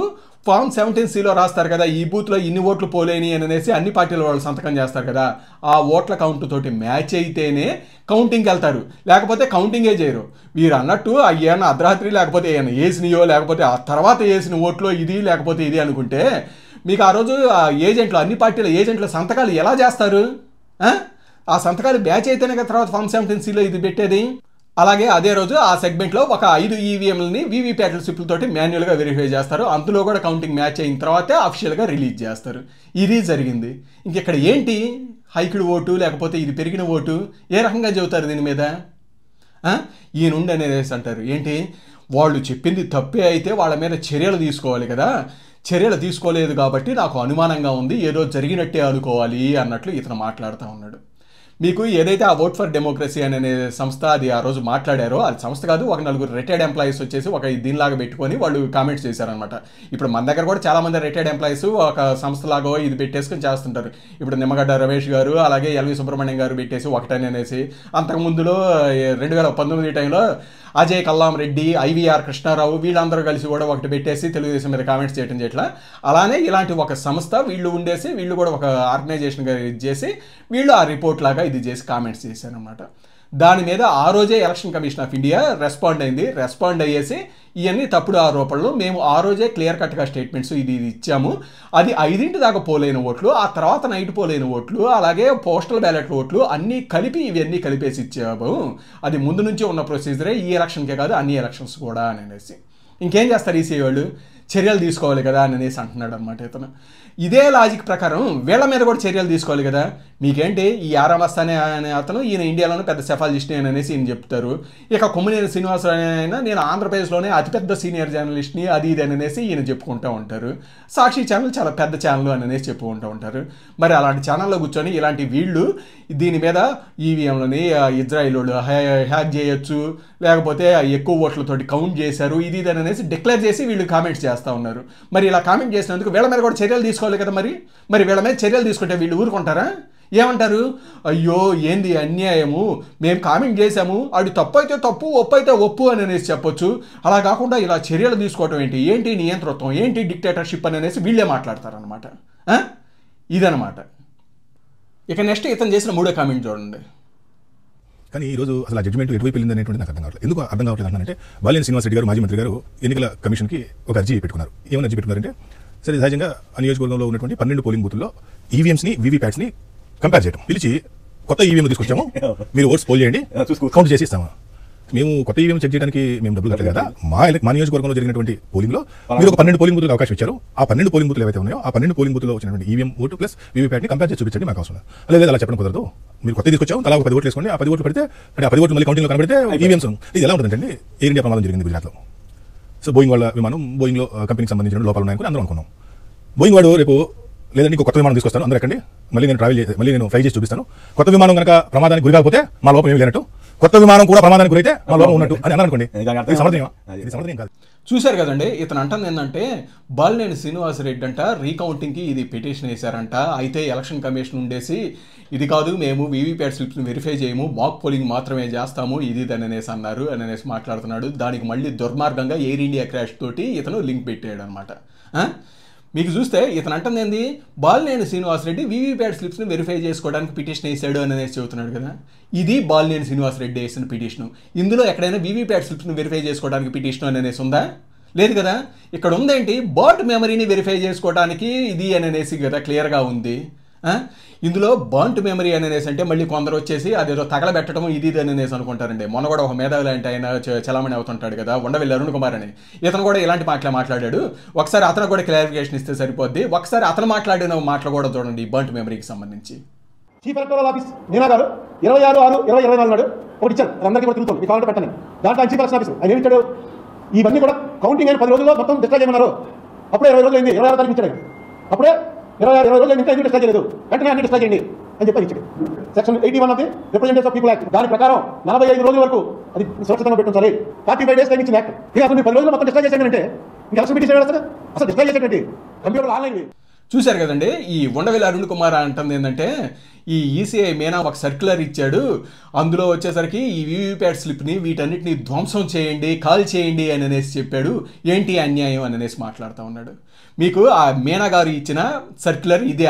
ఫామ్ 17Cలో రాస్తారు కదా, ఈ బూత్లో ఇన్ని ఓట్లు పోలేని అని అనేసి అన్ని పార్టీల వాళ్ళు సంతకం చేస్తారు కదా, ఆ ఓట్ల కౌంట్ తోటి మ్యాచ్ అయితేనే కౌంటింగ్కి వెళ్తారు, లేకపోతే కౌంటింగే చేయరు. వీరు అన్నట్టు ఏమన్నా అర్ధరాత్రి లేకపోతే ఏమైనా వేసినయో లేకపోతే ఆ తర్వాత వేసిన ఓట్లో ఇది లేకపోతే ఇది అనుకుంటే మీకు ఆ రోజు ఆ ఏజెంట్లు అన్ని పార్టీల ఏజెంట్ల సంతకాలు ఎలా చేస్తారు? ఆ సంతకాలు మ్యాచ్ అయితేనే కదా తర్వాత ఫామ్ 17Cలో ఇది పెట్టేది. అలాగే అదే రోజు ఆ సెగ్మెంట్లో ఒక 5 ఈవీఎంలని వీవీప్యాట్ల స్లిప్లతోటి మాన్యువల్గా వెరిఫై చేస్తారు. అందులో కూడా కౌంటింగ్ మ్యాచ్ అయిన తర్వాతే అఫీషియల్గా రిలీజ్ చేస్తారు. ఇది జరిగింది. ఇంకెక్కడ ఏంటి హైక్డ్ ఓటు లేకపోతే ఇది పెరిగిన ఓటు? ఏ రకంగా చెబుతారు దీని మీద? ఈయనుండి అనేసి అంటారు ఏంటి, వాళ్ళు చెప్పింది తప్పే అయితే వాళ్ళ మీద చర్యలు తీసుకోవాలి కదా, చర్యలు తీసుకోలేదు కాబట్టి నాకు అనుమానంగా ఉంది, ఏదో జరిగినట్టే అనుకోవాలి అన్నట్లు ఇతను మాట్లాడుతూ ఉన్నాడు. మీకు ఏదైతే ఆ ఓట్ ఫర్ డెమోక్రసీ అనే సంస్థ అది ఆ రోజు మాట్లాడారో, అది సంస్థ కాదు, ఒక 4 రిటైర్డ్ ఎంప్లాయీస్ వచ్చేసి ఒక దీనిలాగా పెట్టుకొని వాళ్ళు కామెంట్స్ చేశారనమాట. ఇప్పుడు మన దగ్గర కూడా చాలామంది రిటైర్డ్ ఎంప్లాయీస్ ఒక సంస్థలాగో ఇది పెట్టేసుకొని చేస్తుంటారు. ఇప్పుడు నిమ్మగడ్డ రమేష్ గారు అలాగే ఎల్వి సుబ్రహ్మణ్యం గారు పెట్టేసి ఒకటని అనేసి, అంతకుముందులో 2019 టైంలో అజయ్ కల్లాం రెడ్డి, ఐవీఆర్ కృష్ణారావు వీళ్ళందరూ కలిసి కూడా ఒకటి పెట్టేసి తెలుగుదేశం మీద కామెంట్స్ చేయడం చేయట్లా. అలానే ఇలాంటి ఒక సంస్థ వీళ్ళు ఉండేసి వీళ్ళు కూడా ఒక ఆర్గనైజేషన్గా ఇది చేసి వీళ్ళు ఆ రిపోర్ట్ లాగా ఇది చేసి కామెంట్స్ చేశారనమాట. దాని మీద ఆ రోజే election commission of India respond అయింది. రెస్పాండ్ అయ్యేసి ఇవన్నీ తప్పుడు ఆరోపణలు, మేము ఆ రోజే క్లియర్ కట్గా స్టేట్మెంట్స్ ఇది ఇచ్చాము, అది 5 దాకా పోలేని ఓట్లు, ఆ తర్వాత నైట్ పోలేని ఓట్లు, అలాగే పోస్టల్ బ్యాలెట్ ఓట్లు అన్నీ కలిపి ఇవన్నీ కలిపేసి ఇచ్చాము, అది ముందు నుంచి ఉన్న ప్రొసీజరే, ఈ ఎలక్షన్కే కాదు అన్ని ఎలక్షన్స్ కూడా అని అనేసి. ఇంకేం చేస్తారు ఈసీ వాళ్ళు? చర్యలు తీసుకోవాలి కదా అని అనేసి అంటున్నాడు అనమాట ఇతను. ఇదే లాజిక్ ప్రకారం వీళ్ళ మీద కూడా చర్యలు తీసుకోవాలి కదా. మీకేంటి ఈ ఆరామస్తానే అనే అతను ఈయన ఇండియాలోనే పెద్ద సెఫాలజిస్ట్ అని అనేసి ఈయన చెప్తారు. ఇక కొమ్మినేని శ్రీనివాసరావు అయినా నేను ఆంధ్రప్రదేశ్లోనే అతిపెద్ద సీనియర్ జర్నలిస్ట్ని అది ఇది అని అనేసి ఈయన చెప్పుకుంటూ ఉంటారు. సాక్షి ఛానల్ చాలా పెద్ద ఛానల్ అని అనేసి చెప్పుకుంటూ ఉంటారు. మరి అలాంటి ఛానల్లో కూర్చొని ఇలాంటి వీళ్ళు దీని మీద ఈవీఎంలని ఇజ్రాయిల్ వాళ్ళు హ్యాక్ చేయొచ్చు, లేకపోతే ఎక్కువ ఓట్లతోటి కౌంట్ చేశారు, ఇది ఇది అని అనేసి డిక్లేర్ చేసి వీళ్ళు కామెంట్స్ చేస్తూ ఉన్నారు. మరి ఇలా కామెంట్ చేసినందుకు వీళ్ళ మీద కూడా చర్యలు తీసుకోవాలి కదా. మరి వీళ్ళ మీద చర్యలు తీసుకుంటే వీళ్ళు ఊరుకుంటారా? ఏమంటారు? అయ్యో ఏంది అన్యాయము, మేము కామెంట్ చేశాము, అది తప్పు అయితే తప్పు, ఒప్పు అయితే ఒప్పు అని అనేసి చెప్పొచ్చు. అలా కాకుండా ఇలా చర్యలు తీసుకోవటం ఏంటి నియంతృత్వం, ఏంటి డిక్టేటర్షిప్ అని అనేసి వీళ్ళే మాట్లాడతారనమాట. ఇదనమాట. ఇక నెక్స్ట్ ఇతను చేసిన 3వ కామెంట్ చూడండి. కానీ ఈ రోజు అసలు ఆ జడ్జిమెంట్ ఎటువైపు వెళ్ళింది అనేటువంటి నాకు అర్థం కావట్లేదు. ఎందుకు అర్థం కావట్లేదు అంటే బాలినేని శ్రీనివాస్ రెడ్డి గారు మాజీ మంత్రి గారు ఎన్నికల కమిషన్కి ఒక అర్జీ పెట్టుకున్నారు. ఏమైనా అర్జీ పెట్టుకున్నారంటే, సరే సహజంగా ఆ నియోజకవర్గంలో ఉన్నటువంటి 12 పోలింగ్ బూతుల్లో ఈవీఎంస్ని వీవీప్యాట్స్ని కంపేర్ చేయడం, పిలిచి కొత్త ఈవీఎం తీసుకొచ్చాము, మీరు ఓట్స్ పోల్ చేయండి, కౌంట్ చేసి ఇస్తాము. మేము కొత్త ఈవీఎం చెక్ చేయడానికి మేము డబ్బులు కట్టలేదు కదా. మా నియోజకవర్గంలో జరిగినటువంటి పోలింగ్లో మీరు ఒక 12 పోలింగ్ బూతులకు అవకాశం ఇచ్చారు. ఆ 12 పోలింగ్ బూతులు ఏవైతే ఉన్నాయో ఆ 12 పోలింగ్ బూతుల్లో వచ్చినటువంటి ఈవీఎం ఓటు ప్లస్ వీవీప్యాట్ని కంపేర్ చేసి చూపించండి, మాకు అవసరం లేదు. అలా చెప్పడం కుదరదు. మీరు కొత్త తీసుకొచ్చాము, తలా ఒక 10 ఓట్లు వేసుకోండి, ఆ 10 ఓట్లు పడితే అంటే ఆ 10 ఓట్లు మళ్ళీ కౌంటింగ్లో కనబడితే ఈవీఎంస్. ఇది ఎలా ఉంటుందంటే ఎయిర్ ఇండియా ప్రమాదం జరిగింది గుజరాత్లో. సో బోయింగ్ వాళ్ళ విమానం, బోయింగ్లో కంపెనీకి సంబంధించిన లోపాలు ఉన్నాయని అందరం అనుకున్నాం. బోయింగ్ వాడు రేపు లేదంటే ఇంకో కొత్త విమానం తీసుకొస్తాను, అందరూ ఎక్కండి, మళ్ళీ నేను ఫ్లై చేసి చూపిస్తాను, కొత్త విమానం కనుక ప్రమాదానికి గురి కాకపోతే మా లోపం ఏమి లేనట్టు, కొత్త విమానం కూడా ప్రమాదానికి గురైతే మా లోపం ఉన్నట్టు అని అన్నారు అనుకోండి. ఇది సమర్థనీయం కాదు. చూశారు కదండి, ఇతను అంటుంది ఏంటంటే బాలినేని శ్రీనివాసరెడ్డి అంట రీకౌంటింగ్కి ఇది పిటిషన్ వేశారంట. అయితే ఎలక్షన్ కమిషన్ ఉండేసి ఇది కాదు, మేము వీవీప్యాట్ స్లిప్స్ని వెరిఫై చేయము, మాక్ పోలింగ్ మాత్రమే చేస్తాము, ఇది అనేసి అన్నారు అనేసి మాట్లాడుతున్నాడు. దానికి మళ్ళీ దుర్మార్గంగా ఎయిర్ ఇండియా క్రాష్ తోటి ఇతను లింక్ పెట్టాడు అనమాట. మీకు చూస్తే ఇతను అంటుంది ఏంది, బాలినేని శ్రీనివాసరెడ్డి వీవీప్యాట్ స్లిప్స్ని వెరిఫై చేసుకోవడానికి పిటిషన్ వేసాడు అనేసి చెబుతున్నాడు కదా. ఇది బాలినేని శ్రీనివాసరెడ్డి వేసిన పిటిషన్. ఇందులో ఎక్కడైనా వీవీప్యాట్ స్లిప్స్ని వెరిఫై చేసుకోవడానికి పిటిషన్ అనేసి ఉందా? లేదు కదా. ఇక్కడ ఉందేంటి, బర్డ్ మెమరీని వెరిఫై చేసుకోవడానికి ఇది అనేసి కదా క్లియర్గా ఉంది. ఇందులో బర్న్ట్ మెమరీ అనేసి అంటే మళ్ళీ కొందరు వచ్చేసి అదేదో తగలబెట్టడం ఇది అనేసి అనుకుంటారండి. మొన్న కూడా ఒక మేధావి లాంటి ఆయన చలామణి అవుతుంటాడు కదా, ఉండవెల్లి అరుణ్ కుమార్ అని, ఇతను కూడా ఇలాంటి మాట్లాడాడు. ఒకసారి అతను కూడా క్లారిఫికేషన్ ఇస్తే సరిపోద్ది. ఒకసారి అతను మాట్లాడిన మాటలు కూడా చూడండి ఈ బర్న్ట్ మెమరీకి సంబంధించి. చీఫ్ ఎలక్టోరల్ ఆఫీస్ మీనా గారు 26/6/2024 నాడు ఒకటి ఇచ్చారు, అందరికీ కూడా తిరుగుతుంది, మీ కావాలంటే పెట్టండి. దాంట్లో ఆయన చీఫ్ ఎలక్షన్ ఆఫీసర్ ఆయన ఏమి ఇచ్చాడు, ఇవన్నీ కూడా కౌంటింగ్ అయిన 10 రోజుల్లో మొత్తం డిస్ట్రాక్ట్ చేయమన్నారు. అప్పుడే 20 రోజులు అయింది, 26వ తారీఖు ఇచ్చాడు. అప్పుడే 20 రోజులు ఇంకా ఎందుకు డిస్ట్రాక్ట్ చేయలేదు, వెంటనే అన్ని డిస్ట్రాక్ట్ చేయండి అని చెప్పి ఇచ్చాడు. Section 81 of the representatives of people act దాని ప్రకారం 45 రోజుల వరకు అది సురక్షితంగా పెట్టించాలి. 45 డేస్ టైం ఇచ్చిన యాక్ట్. ఇక అసలు 10 రోజులు మొత్తం డిస్ట్రాక్ట్ చేశానంటే ఇంకా ఎలక్షన్ పిటిషన్ వేస్తారు. అసలు డిస్ట్రాక్ట్ చేసేటండి కంప్యూటర్ ఆన్లైన్. చూశారు కదండి, ఈ ఉండవెల్లి అరుణ్ కుమార్ అంటుంది ఏంటంటే ఈ ఈసీఐ మీనా ఒక సర్క్యులర్ ఇచ్చాడు, అందులో వచ్చేసరికి ఈ వీవీప్యాట్ స్లిప్ని వీటన్నిటిని ధ్వంసం చేయండి, కాల్ చేయండి అని అనేసి చెప్పాడు. ఏంటి అన్యాయం అని అనేసి మాట్లాడుతూ ఉన్నాడు. మీకు ఆ మీనా గారు ఇచ్చిన సర్క్యులర్ ఇదే.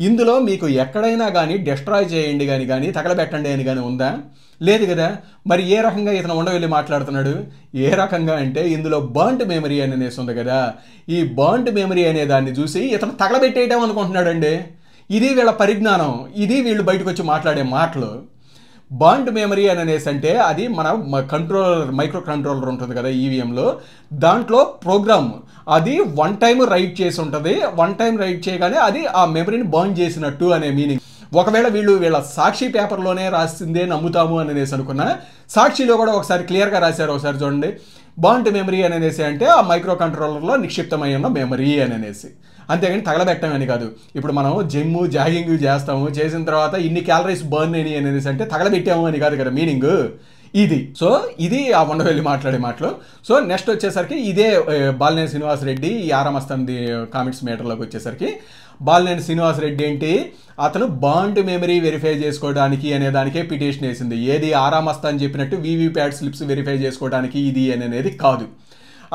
ఇందులో మీకు ఎక్కడైనా కానీ డిస్ట్రాయ్ చేయండి కానీ తగలబెట్టండి అని కానీ ఉందా? లేదు కదా. మరి ఏ రకంగా ఇతను ఉండవెళ్ళి మాట్లాడుతున్నాడు? ఏ రకంగా అంటే ఇందులో బర్న్ట్ మెమరీ అని అనేసి ఉంది కదా, ఈ బర్న్ట్ మెమరీ అనే దాన్ని చూసి ఇతను తగలబెట్టేయడం అనుకుంటున్నాడండి. ఇది వీళ్ళ పరిజ్ఞానం, ఇది వీళ్ళు బయటకు వచ్చి మాట్లాడే మాటలు. బర్న్ట్ మెమరీ అని అనేసి అంటే అది మన మైక్రో కంట్రోలర్ ఉంటుంది కదా ఈవీఎంలో, దాంట్లో ప్రోగ్రామ్ అది 1 టైం రైట్ చేసి ఉంటుంది. 1 టైం రైట్ చేయగానే అది ఆ మెమరీని బర్న్ చేసినట్టు అనే మీనింగ్. ఒకవేళ వీళ్ళ సాక్షి పేపర్లోనే రాసిందే నమ్ముతాము అని అనేసి అనుకున్నా, సాక్షిలో కూడా ఒకసారి క్లియర్గా రాశారు, ఒకసారి చూడండి. బర్న్ట్ మెమరీ అని అనేసి అంటే ఆ మైక్రో కంట్రోలర్లో నిక్షిప్తమై ఉన్న మెమరీ అని అనేసి, అంతేగాని తగలబెట్టమని కాదు. ఇప్పుడు మనం జిమ్ జాగింగ్ చేస్తాము, చేసిన తర్వాత ఇన్ని క్యాలరీస్ బర్న్ అని అనేసి అంటే తగలబెట్టాము అని కాదు కదా మీనింగ్ ఇది. సో ఇది ఆ ఉండవెళ్ళి మాట్లాడే మాటలు. సో నెక్స్ట్ వచ్చేసరికి ఇదే బాలినేని శ్రీనివాసరెడ్డి ఈ ఆరామస్తాన్ కామెంట్స్ మీటర్లోకి వచ్చేసరికి బాలినేని శ్రీనివాసరెడ్డి ఏంటి, అతను బర్న్ట్ మెమరీ వెరిఫై చేసుకోవడానికి అనే దానికే పిటిషన్ వేసింది. ఏది ఆరామస్తాన్ చెప్పినట్టు వీవీప్యాట్ స్లిప్స్ వెరిఫై చేసుకోవడానికి ఇది అనేది కాదు.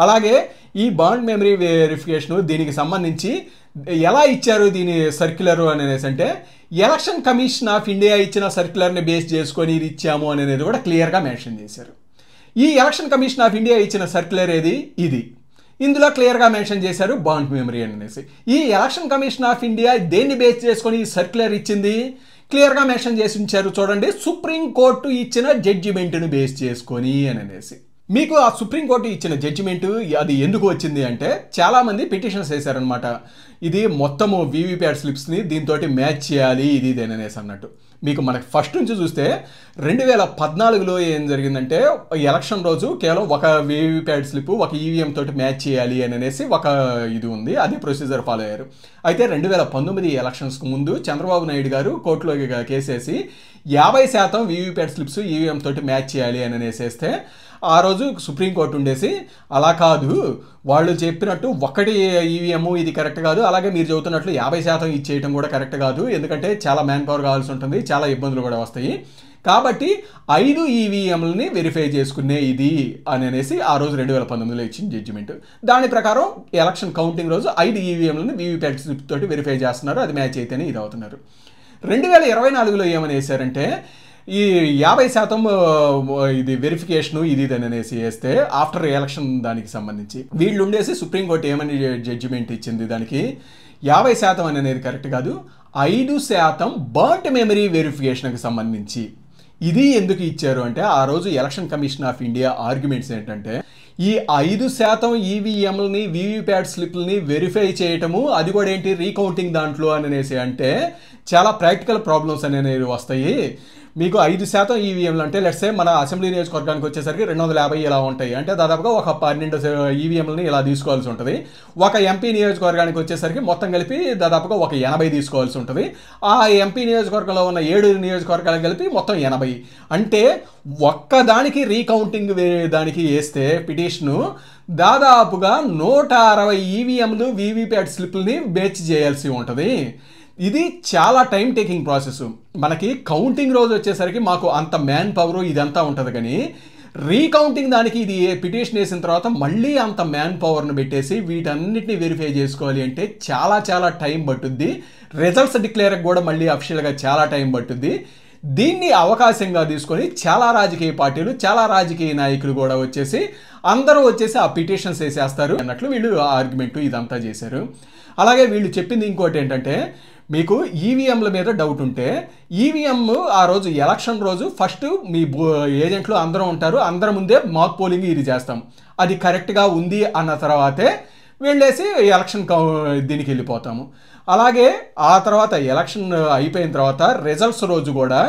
అలాగే ఈ బర్న్ట్ మెమరీ వెరిఫికేషన్ దీనికి సంబంధించి ఎలా ఇచ్చారు దీని సర్క్యులర్ అనేసి అంటే ఎలక్షన్ కమిషన్ ఆఫ్ ఇండియా ఇచ్చిన సర్క్యులర్ని బేస్ చేసుకొని ఇది ఇచ్చాము అనేది కూడా క్లియర్గా మెన్షన్ చేశారు. ఈ ఎలక్షన్ కమిషన్ ఆఫ్ ఇండియా ఇచ్చిన సర్క్యులర్ ఏది, ఇది. ఇందులో క్లియర్గా మెన్షన్ చేశారు బర్న్ట్ మెమరీ అనేసి. ఈ ఎలక్షన్ కమిషన్ ఆఫ్ ఇండియా దేన్ని బేస్ చేసుకొని ఈ సర్క్యులర్ ఇచ్చింది క్లియర్గా మెన్షన్ చేసి ఉంచారు చూడండి, సుప్రీంకోర్టు ఇచ్చిన జడ్జిమెంట్ను బేస్ చేసుకొని అనేసి. మీకు ఆ సుప్రీంకోర్టు ఇచ్చిన జడ్జిమెంట్ అది ఎందుకు వచ్చింది అంటే చాలామంది పిటిషన్స్ వేశారనమాట, ఇది మొత్తము వీవీప్యాట్ స్లిప్స్ని దీంతో మ్యాచ్ చేయాలి ఇది అనేసి అన్నట్టు. మీకు మనకి ఫస్ట్ నుంచి చూస్తే 2014లో ఏం జరిగిందంటే ఎలక్షన్ రోజు కేవలం ఒక వీవీప్యాట్ స్లిప్ ఒక ఈవీఎం తోటి మ్యాచ్ చేయాలి అనేసి ఒక ఇది ఉంది, అదే ప్రొసీజర్ ఫాలో అయ్యారు. అయితే 2019 ఎలక్షన్స్కి ముందు చంద్రబాబు నాయుడు గారు కోర్టులో కేసేసి 50% వీవీప్యాట్ స్లిప్స్ ఈవీఎం తోటి మ్యాచ్ చేయాలి అనేసేస్తే ఆ రోజు సుప్రీంకోర్టు ఉండేసి అలా కాదు, వాళ్ళు చెప్పినట్టు ఒకటి ఈవీఎం ఇది కరెక్ట్ కాదు, అలాగే మీరు చెబుతున్నట్లు 50% ఇచ్చేయటం కూడా కరెక్ట్ కాదు, ఎందుకంటే చాలా మ్యాన్ పవర్ కావాల్సి ఉంటుంది, చాలా ఇబ్బందులు కూడా వస్తాయి, కాబట్టి 5 ఈవీఎంలని వెరిఫై చేసుకునే ఇది అనేసి ఆ రోజు 2019లో ఇచ్చిన జడ్జిమెంట్. దాని ప్రకారం ఎలక్షన్ కౌంటింగ్ రోజు 5 ఈవీఎంలని వీవీప్యాట్ స్లిప్ తోటి వెరిఫై చేస్తున్నారు, అది మ్యాచ్ అయితేనే ఇది అవుతున్నారు. 2024లో ఏమని వేశారంటే ఈ 50% ఇది వెరిఫికేషను ఇది అనేసి వేస్తే ఆఫ్టర్ ఎలక్షన్ దానికి సంబంధించి వీళ్ళు ఉండేసి సుప్రీంకోర్టు ఏమని జడ్జిమెంట్ ఇచ్చింది, దానికి 50% అనేది కరెక్ట్ కాదు, 5% బర్న్ట్ మెమరీ వెరిఫికేషన్కి సంబంధించి. ఇది ఎందుకు ఇచ్చారు అంటే ఆ రోజు election commission of India arguments ఏంటంటే ఈ 5% ఈవీఎంలని వీవీప్యాట్ స్లిప్లని వెరిఫై చేయటము అది కూడా ఏంటి రీకౌంటింగ్ దాంట్లో అనేసి అంటే చాలా ప్రాక్టికల్ ప్రాబ్లమ్స్ అనేవి వస్తాయి. మీకు 5% ఈవీఎంలు అంటే లెట్సే మన అసెంబ్లీ నియోజకవర్గానికి వచ్చేసరికి 250 ఇలా ఉంటాయి, అంటే దాదాపుగా ఒక 12 ఈవీఎంలని ఇలా తీసుకోవాల్సి ఉంటుంది. ఒక ఎంపీ నియోజకవర్గానికి వచ్చేసరికి మొత్తం కలిపి దాదాపుగా ఒక 80 తీసుకోవాల్సి ఉంటుంది. ఆ ఎంపీ నియోజకవర్గంలో ఉన్న 7 నియోజకవర్గాలు కలిపి మొత్తం 80. అంటే ఒక్కదానికి రీకౌంటింగ్ దానికి వేస్తే పిటిషను దాదాపుగా 160 ఈవీఎంలు వీవీప్యాట్ స్లిప్లని బేచ్ చేయాల్సి ఉంటుంది. ఇది చాలా టైం టేకింగ్ ప్రాసెస్. మనకి కౌంటింగ్ రోజు వచ్చేసరికి మాకు అంత మ్యాన్ పవర్ ఇదంతా ఉంటుంది, కానీ రీకౌంటింగ్ దానికి ఇది పిటిషన్ వేసిన తర్వాత మళ్ళీ అంత మ్యాన్ పవర్ను పెట్టేసి వీటన్నిటిని వెరిఫై చేసుకోవాలి అంటే చాలా చాలా టైం పట్టుద్ది. రిజల్ట్స్ డిక్లేర్కి కూడా మళ్ళీ అఫీషియల్గా చాలా టైం పట్టుద్ది. దీన్ని అవకాశంగా తీసుకొని చాలా రాజకీయ పార్టీలు, చాలా రాజకీయ నాయకులు కూడా వచ్చేసి అందరూ వచ్చేసి ఆ పిటిషన్స్ వేసేస్తారు అన్నట్లు వీళ్ళు ఆర్గ్యుమెంట్ ఇదంతా చేశారు. అలాగే వీళ్ళు చెప్పింది ఇంకోటి ఏంటంటే, మీకు ఈవీఎంల మీద డౌట్ ఉంటే ఈవీఎం ఆ రోజు ఎలక్షన్ రోజు ఫస్ట్ మీ ఏజెంట్లు అందరూ ఉంటారు, అందరి ముందే మాక్ పోలింగ్ ఇది చేస్తాం, అది కరెక్ట్గా ఉంది అన్న తర్వాతే వెళ్ళేసి ఎలక్షన్ దీనికి వెళ్ళిపోతాము. అలాగే ఆ తర్వాత ఎలక్షన్ అయిపోయిన తర్వాత రిజల్ట్స్ రోజు కూడా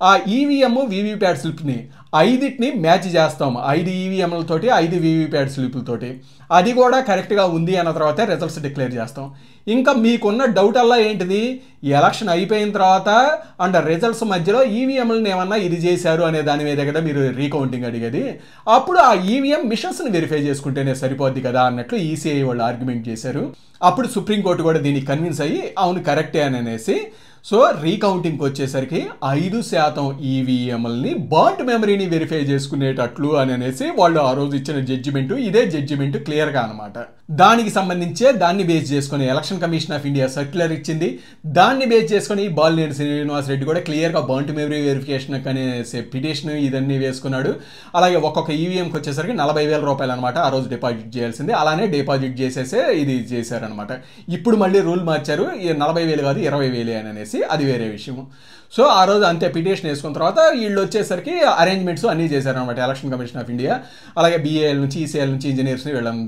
ఆ ఈవీఎం వీవీప్యాట్ స్లిప్ని 5టిని మ్యాచ్ చేస్తాం, 5 ఈవీఎంలతోటి 5 వీవీప్యాట్ స్లిప్లతోటి, అది కూడా కరెక్ట్గా ఉంది అన్న తర్వాతే రిజల్ట్స్ డిక్లేర్ చేస్తాం. ఇంకా మీకున్న డౌట్ అలా ఏంటిది, ఎలక్షన్ అయిపోయిన తర్వాత అండ్ రిజల్ట్స్ మధ్యలో ఈవీఎంలను ఏమన్నా ఇది చేశారు అనే దాని మీద కదా మీరు రీకౌంటింగ్ అడిగేది, అప్పుడు ఆ ఈవీఎం మిషన్స్ని వెరిఫై చేసుకుంటేనే సరిపోద్ది కదా అన్నట్లు ఈసీఐ వాళ్ళు ఆర్గ్యుమెంట్ చేశారు. అప్పుడు సుప్రీంకోర్టు కూడా దీనికి కన్విన్స్ అయ్యి అవును కరెక్టే అని అనేసి, సో రీకౌంటింగ్కి వచ్చేసరికి 5% ఈవీఎంలని బర్న్డ్ మెమరీని వెరిఫై చేసుకునేటట్లు అని అనేసి వాళ్ళు ఆ రోజు ఇచ్చిన జడ్జిమెంట్, ఇదే జడ్జిమెంట్ క్లియర్గా అనమాట. దానికి సంబంధించే దాన్ని బేస్ చేసుకుని election commission of India circular ఇచ్చింది. దాన్ని బేస్ చేసుకుని బాలినేని శ్రీనివాస్ రెడ్డి కూడా క్లియర్గా బర్న్డ్ మెమరీ వెరిఫికేషన్ అనేసి పిటిషన్ ఇదన్నీ వేసుకున్నాడు. అలాగే ఒక్కొక్క ఈవీఎంకి వచ్చేసరికి 40,000 రూపాయలు అనమాట ఆ రోజు డిపాజిట్ చేయాల్సింది, అలానే డిపాజిట్ చేసేసే ఇది చేశారనమాట. ఇప్పుడు మళ్ళీ రూల్ మార్చారు, 40,000 కాదు 20,000 అని అనేసి, అది వేరే విషయం. సో ఆ రోజు అంతే పిటిషన్ వేసుకున్న తర్వాత వీళ్ళు వచ్చేసరికి అరేంజ్మెంట్స్ అన్నీ చేశారనమాట ఎలక్షన్ కమిషన్ ఆఫ్ ఇండియా. అలాగే బీఏఎల్ నుంచి ఈసీఎల్ నుంచి ఇంజనీర్స్ని వీళ్ళని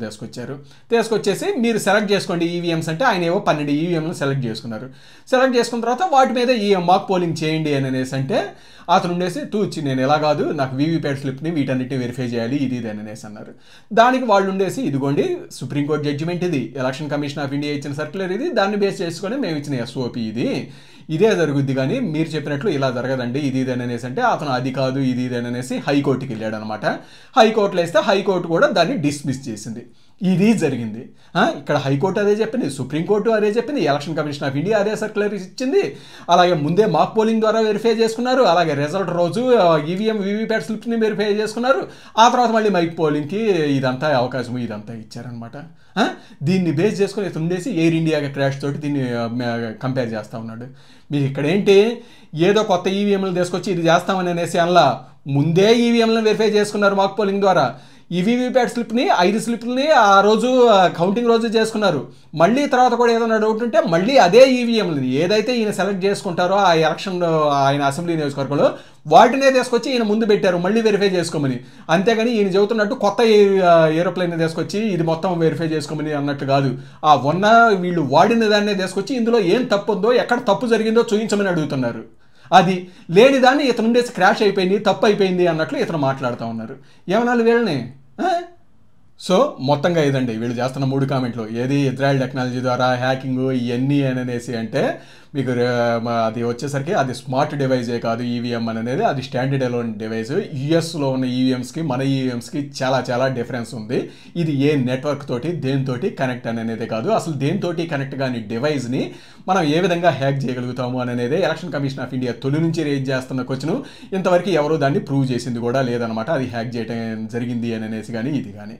తీసుకొచ్చేసి మీరు సెలెక్ట్ చేసుకోండి ఈవీఎంస్ అంటే, ఆయన ఏవో 12 ఈవీఎంలు సెలెక్ట్ చేసుకున్నారు. సెలెక్ట్ చేసుకున్న తర్వాత వాటి మీద ఈ మాక్ పోలింగ్ చేయండి అని అనేసి అంటే అతను ఉండేసి తూచి నేను ఎలా కాదు, నాకు వీవీప్యాట్ స్లిప్ని వీటన్నిటిని వెరిఫై చేయాలి ఇది అని అనేసి అన్నారు. దానికి వాళ్ళు ఉండేసి ఇదిగోండి సుప్రీంకోర్టు జడ్జిమెంట్ ఇది, ఎలక్షన్ కమిషన్ ఆఫ్ ఇండియా ఇచ్చిన సర్క్యులర్ ఇది, దాన్ని బేస్ చేసుకొని మేము ఇచ్చిన ఎస్ఓపి ఇదే జరుగుద్ది, కానీ మీరు చెప్పినట్లు ఇలా జరగదండి ఇది అని అనేసి అంటే అతను అది కాదు ఇది అని అనేసి హైకోర్టుకి వెళ్ళాడు అనమాట. హైకోర్టులో వేస్తే హైకోర్టు కూడా దాన్ని డిస్మిస్ చేసింది. ఇది జరిగింది. ఇక్కడ హైకోర్టు అదే చెప్పింది, సుప్రీంకోర్టు అదే చెప్పింది, ఎలక్షన్ కమిషన్ ఆఫ్ ఇండియా అదే సర్క్యులర్ ఇచ్చింది. అలాగే ముందే మాక్ పోలింగ్ ద్వారా వెరిఫై చేసుకున్నారు, అలాగే రిజల్ట్ రోజు ఈవీఎం వీవీప్యాట్ స్లిప్ని వెరిఫై చేసుకున్నారు. ఆ తర్వాత మళ్ళీ మైక్ పోలింగ్కి ఇదంతా అవకాశం ఇదంతా ఇచ్చారనమాట. దీన్ని బేస్ చేసుకుని ఇతను ఉండేసి ఎయిర్ ఇండియా క్రాష్ తోటి దీన్ని కంపేర్ చేస్తూ ఉన్నాడు. మీకు ఇక్కడ ఏంటి, ఏదో కొత్త ఈవీఎంలు తీసుకొచ్చి ఇది చేస్తామని అనేసి అలా ముందే ఈవీఎంలను వెరిఫై చేసుకున్నారు మాక్ పోలింగ్ ద్వారా. ఈ వీవీప్యాట్ స్లిప్ని 5 స్లిప్ని ఆ రోజు కౌంటింగ్ రోజు చేసుకున్నారు. మళ్ళీ తర్వాత కూడా ఏదైనా డౌట్ ఉంటే మళ్ళీ అదే ఈవీఎంలని ఏదైతే ఈయన సెలెక్ట్ చేసుకుంటారో ఆ ఎలక్షన్ ఆయన అసెంబ్లీ నియోజకవర్గంలో వాటినే తీసుకొచ్చి ఈయన ముందు పెట్టారు మళ్ళీ వెరిఫై చేసుకోమని. అంతేగాని ఈయన చెబుతున్నట్టు కొత్త ఏరోప్లేన్ తీసుకొచ్చి ఇది మొత్తం వెరిఫై చేసుకోమని అన్నట్టు కాదు. ఆ వీళ్ళు వాడిన దాన్నే తీసుకొచ్చి ఇందులో ఏం తప్పు ఉందో ఎక్కడ తప్పు జరిగిందో చూపించమని అడుగుతున్నారు. అది లేని దాన్ని ఇతను ఉండేసి క్రాష్ అయిపోయింది తప్పు అయిపోయింది అన్నట్లు ఇతను మాట్లాడుతూ ఉన్నారు. ఏమనాలి వీళ్ళని? సో మొత్తంగా ఇదండి వీళ్ళు చేస్తున్న 3 కామెంట్లు. ఏది ఇజ్రాయెల్ టెక్నాలజీ ద్వారా హ్యాకింగ్ ఇవన్నీ అని అనేసి అంటే మీకు అది వచ్చేసరికి అది స్మార్ట్ డివైజే కాదు ఈవీఎం అనేది, అది స్టాండర్డ్ అలోన్ డివైస్. యూఎస్లో ఉన్న ఈవీఎంస్కి మన ఈవీఎంస్కి చాలా చాలా డిఫరెన్స్ ఉంది. ఇది ఏ నెట్వర్క్ తోటి దేనితోటి కనెక్ట్ అనేది కాదు, అసలు దేనితోటి కనెక్ట్ కాని డివైస్ని మనం ఏ విధంగా హ్యాక్ చేయగలుగుతాము అనేది ఎలక్షన్ కమిషన్ ఆఫ్ ఇండియా తొలి నుంచి రేజ్ చేస్తున్న క్వశ్చన్. ఇంతవరకు ఎవరు దాన్ని ప్రూవ్ చేసింది కూడా లేదనమాట, అది హ్యాక్ చేయడం జరిగింది అని అనేసి కానీ ఇది కానీ.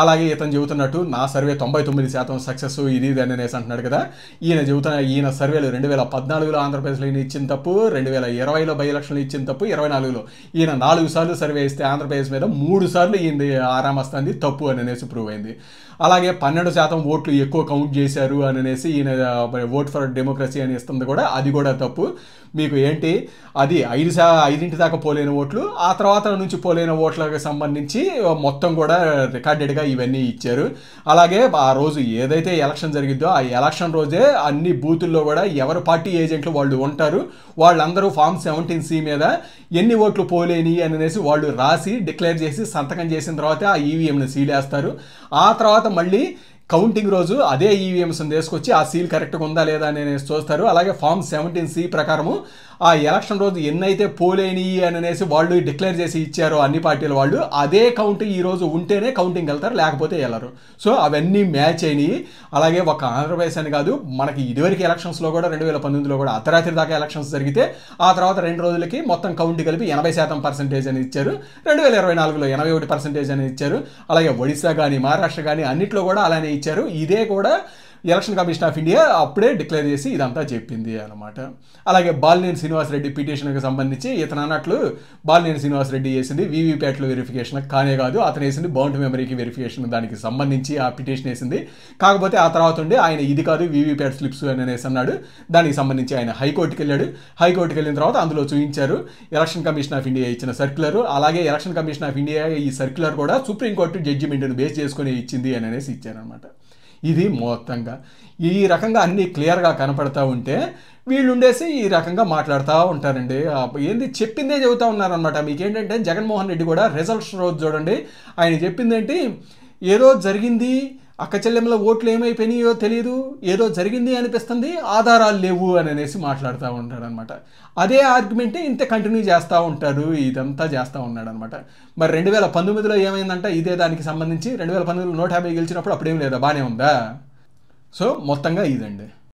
అలాగే ఇతను చెబుతున్నట్టు నా సర్వే 99% సక్సెస్ ఇది అని అనేసి అంటున్నాడు కదా. ఈయన సర్వేలు 2014లో ఆంధ్రప్రదేశ్లో ఈయన ఇచ్చిన తప్పు, 2020లో బై ఎలక్షన్లు ఇచ్చిన తప్పు, 24లో ఈయన 4 సార్లు సర్వే ఇస్తే ఆంధ్రప్రదేశ్ మీద 3 సార్లు ఈయన ఆరామస్తుంది తప్పు అని అనేసి ప్రూవ్ అయింది. అలాగే 12% ఓట్లు ఎక్కువ కౌంట్ చేశారు అని అనేసి ఈయన ఓట్ ఫర్ డెమోక్రసీ అని ఇస్తుంది కూడా, అది కూడా తప్పు. మీకు ఏంటి అది 5 దాకా పోలేని ఓట్లు, ఆ తర్వాత నుంచి పోలేని ఓట్లకు సంబంధించి మొత్తం కూడా రికార్డెడ్గా ఇవన్నీ ఇచ్చారు. అలాగే ఆ రోజు ఏదైతే ఎలక్షన్ జరిగిద్దో ఆ ఎలక్షన్ రోజే అన్ని బూతుల్లో కూడా ఎవరు పార్టీ ఏజెంట్లు వాళ్ళు ఉంటారు, వాళ్ళందరూ ఫామ్ 17C మీద ఎన్ని ఓట్లు పోలేని అని అనేసి వాళ్ళు రాసి డిక్లేర్ చేసి సంతకం చేసిన తర్వాత ఆ ఈవీఎంని సీలేస్తారు. ఆ తర్వాత మళ్ళీ కౌంటింగ్ రోజు అదే ఈవీఎంస్ని తీసుకొచ్చి ఆ సీల్ కరెక్ట్గా ఉందా లేదా అని చూస్తారు. అలాగే ఫామ్ 17C ప్రకారము ఆ ఎలక్షన్ రోజు ఎన్నైతే పోలేనియి అని అనేసి వాళ్ళు డిక్లేర్ చేసి ఇచ్చారో అన్ని పార్టీల వాళ్ళు, అదే కౌంట్ ఈ రోజు ఉంటేనే కౌంటింగ్ వెళ్తారు, లేకపోతే వెళ్ళరు. సో అవన్నీ మ్యాచ్ అయినాయి. అలాగే ఒక ఆంధ్రప్రదేశ్ అని కాదు, మనకి ఇదివరకు ఎలక్షన్స్లో కూడా 2019లో కూడా అర్ధరాత్రి దాకా ఎలక్షన్స్ జరిగితే ఆ తర్వాత 2 రోజులకి మొత్తం కౌంట్ కలిపి 80% అని ఇచ్చారు. 2024లో 81% అని ఇచ్చారు. అలాగే ఒడిశా కానీ మహారాష్ట్ర కానీ అన్నిట్లో కూడా అలానే ఇచ్చారు. ఇదే కూడా ఎలక్షన్ కమిషన్ ఆఫ్ ఇండియా అప్పుడే డిక్లేర్ చేసి ఇదంతా చెప్పింది అనమాట. అలాగే బాలినేని శ్రీనివాసరెడ్డి పిటిషన్కి సంబంధించి ఇతను అన్నట్లు బాలినేని శ్రీనివాసరెడ్డి వేసింది వీవీప్యాట్ల వెరిఫికేషన్ కానే కాదు, అతను వేసింది బౌండ్ మెమరీకి వెరిఫికేషన్, దానికి సంబంధించి ఆ పిటిషన్ వేసింది. కాకపోతే ఆ తర్వాత ఉండి ఆయన ఇది కాదు వీవీప్యాట్ స్లిప్స్ అని అనేసి అన్నాడు. దానికి సంబంధించి ఆయన హైకోర్టుకి వెళ్ళాడు. హైకోర్టుకి వెళ్ళిన తర్వాత అందులో చూపించారు ఎలక్షన్ కమిషన్ ఆఫ్ ఇండియా ఇచ్చిన సర్క్యులర్. అలాగే ఎలక్షన్ కమిషన్ ఆఫ్ ఇండియా ఈ సర్క్యులర్ కూడా సుప్రీంకోర్టు జడ్జిమెంట్ని బేస్ చేసుకుని ఇచ్చింది అని అనేసి ఇచ్చారనమాట. ఇది మొత్తంగా ఈ రకంగా అన్నీ క్లియర్గా కనపడతా ఉంటే వీళ్ళుండేసి ఈ రకంగా మాట్లాడుతూ ఉంటారండి. ఏంది చెప్పిందే చెబుతూ ఉన్నారనమాట. మీకేంటంటే జగన్మోహన్ రెడ్డి కూడా రిజల్ట్స్ రోజు చూడండి, ఆయన చెప్పిందేంటి, ఏదో జరిగింది, అక్క చెల్లెమ్మల ఓట్లు ఏమైపోయినాయో తెలియదు, ఏదో జరిగింది అనిపిస్తుంది, ఆధారాలు లేవు అని అనేసి మాట్లాడుతూ ఉంటాడు అనమాట. అదే ఆర్గ్యుమెంటే ఇంత కంటిన్యూ చేస్తూ ఉంటారు, ఇదంతా చేస్తూ ఉన్నాడు అనమాట. మరి 2019లో ఏమైందంట ఇదే దానికి సంబంధించి, 2019లో 150 గెలిచినప్పుడు అప్పుడేం లేదా, బాగానే ఉందా? సో మొత్తంగా ఇదండి.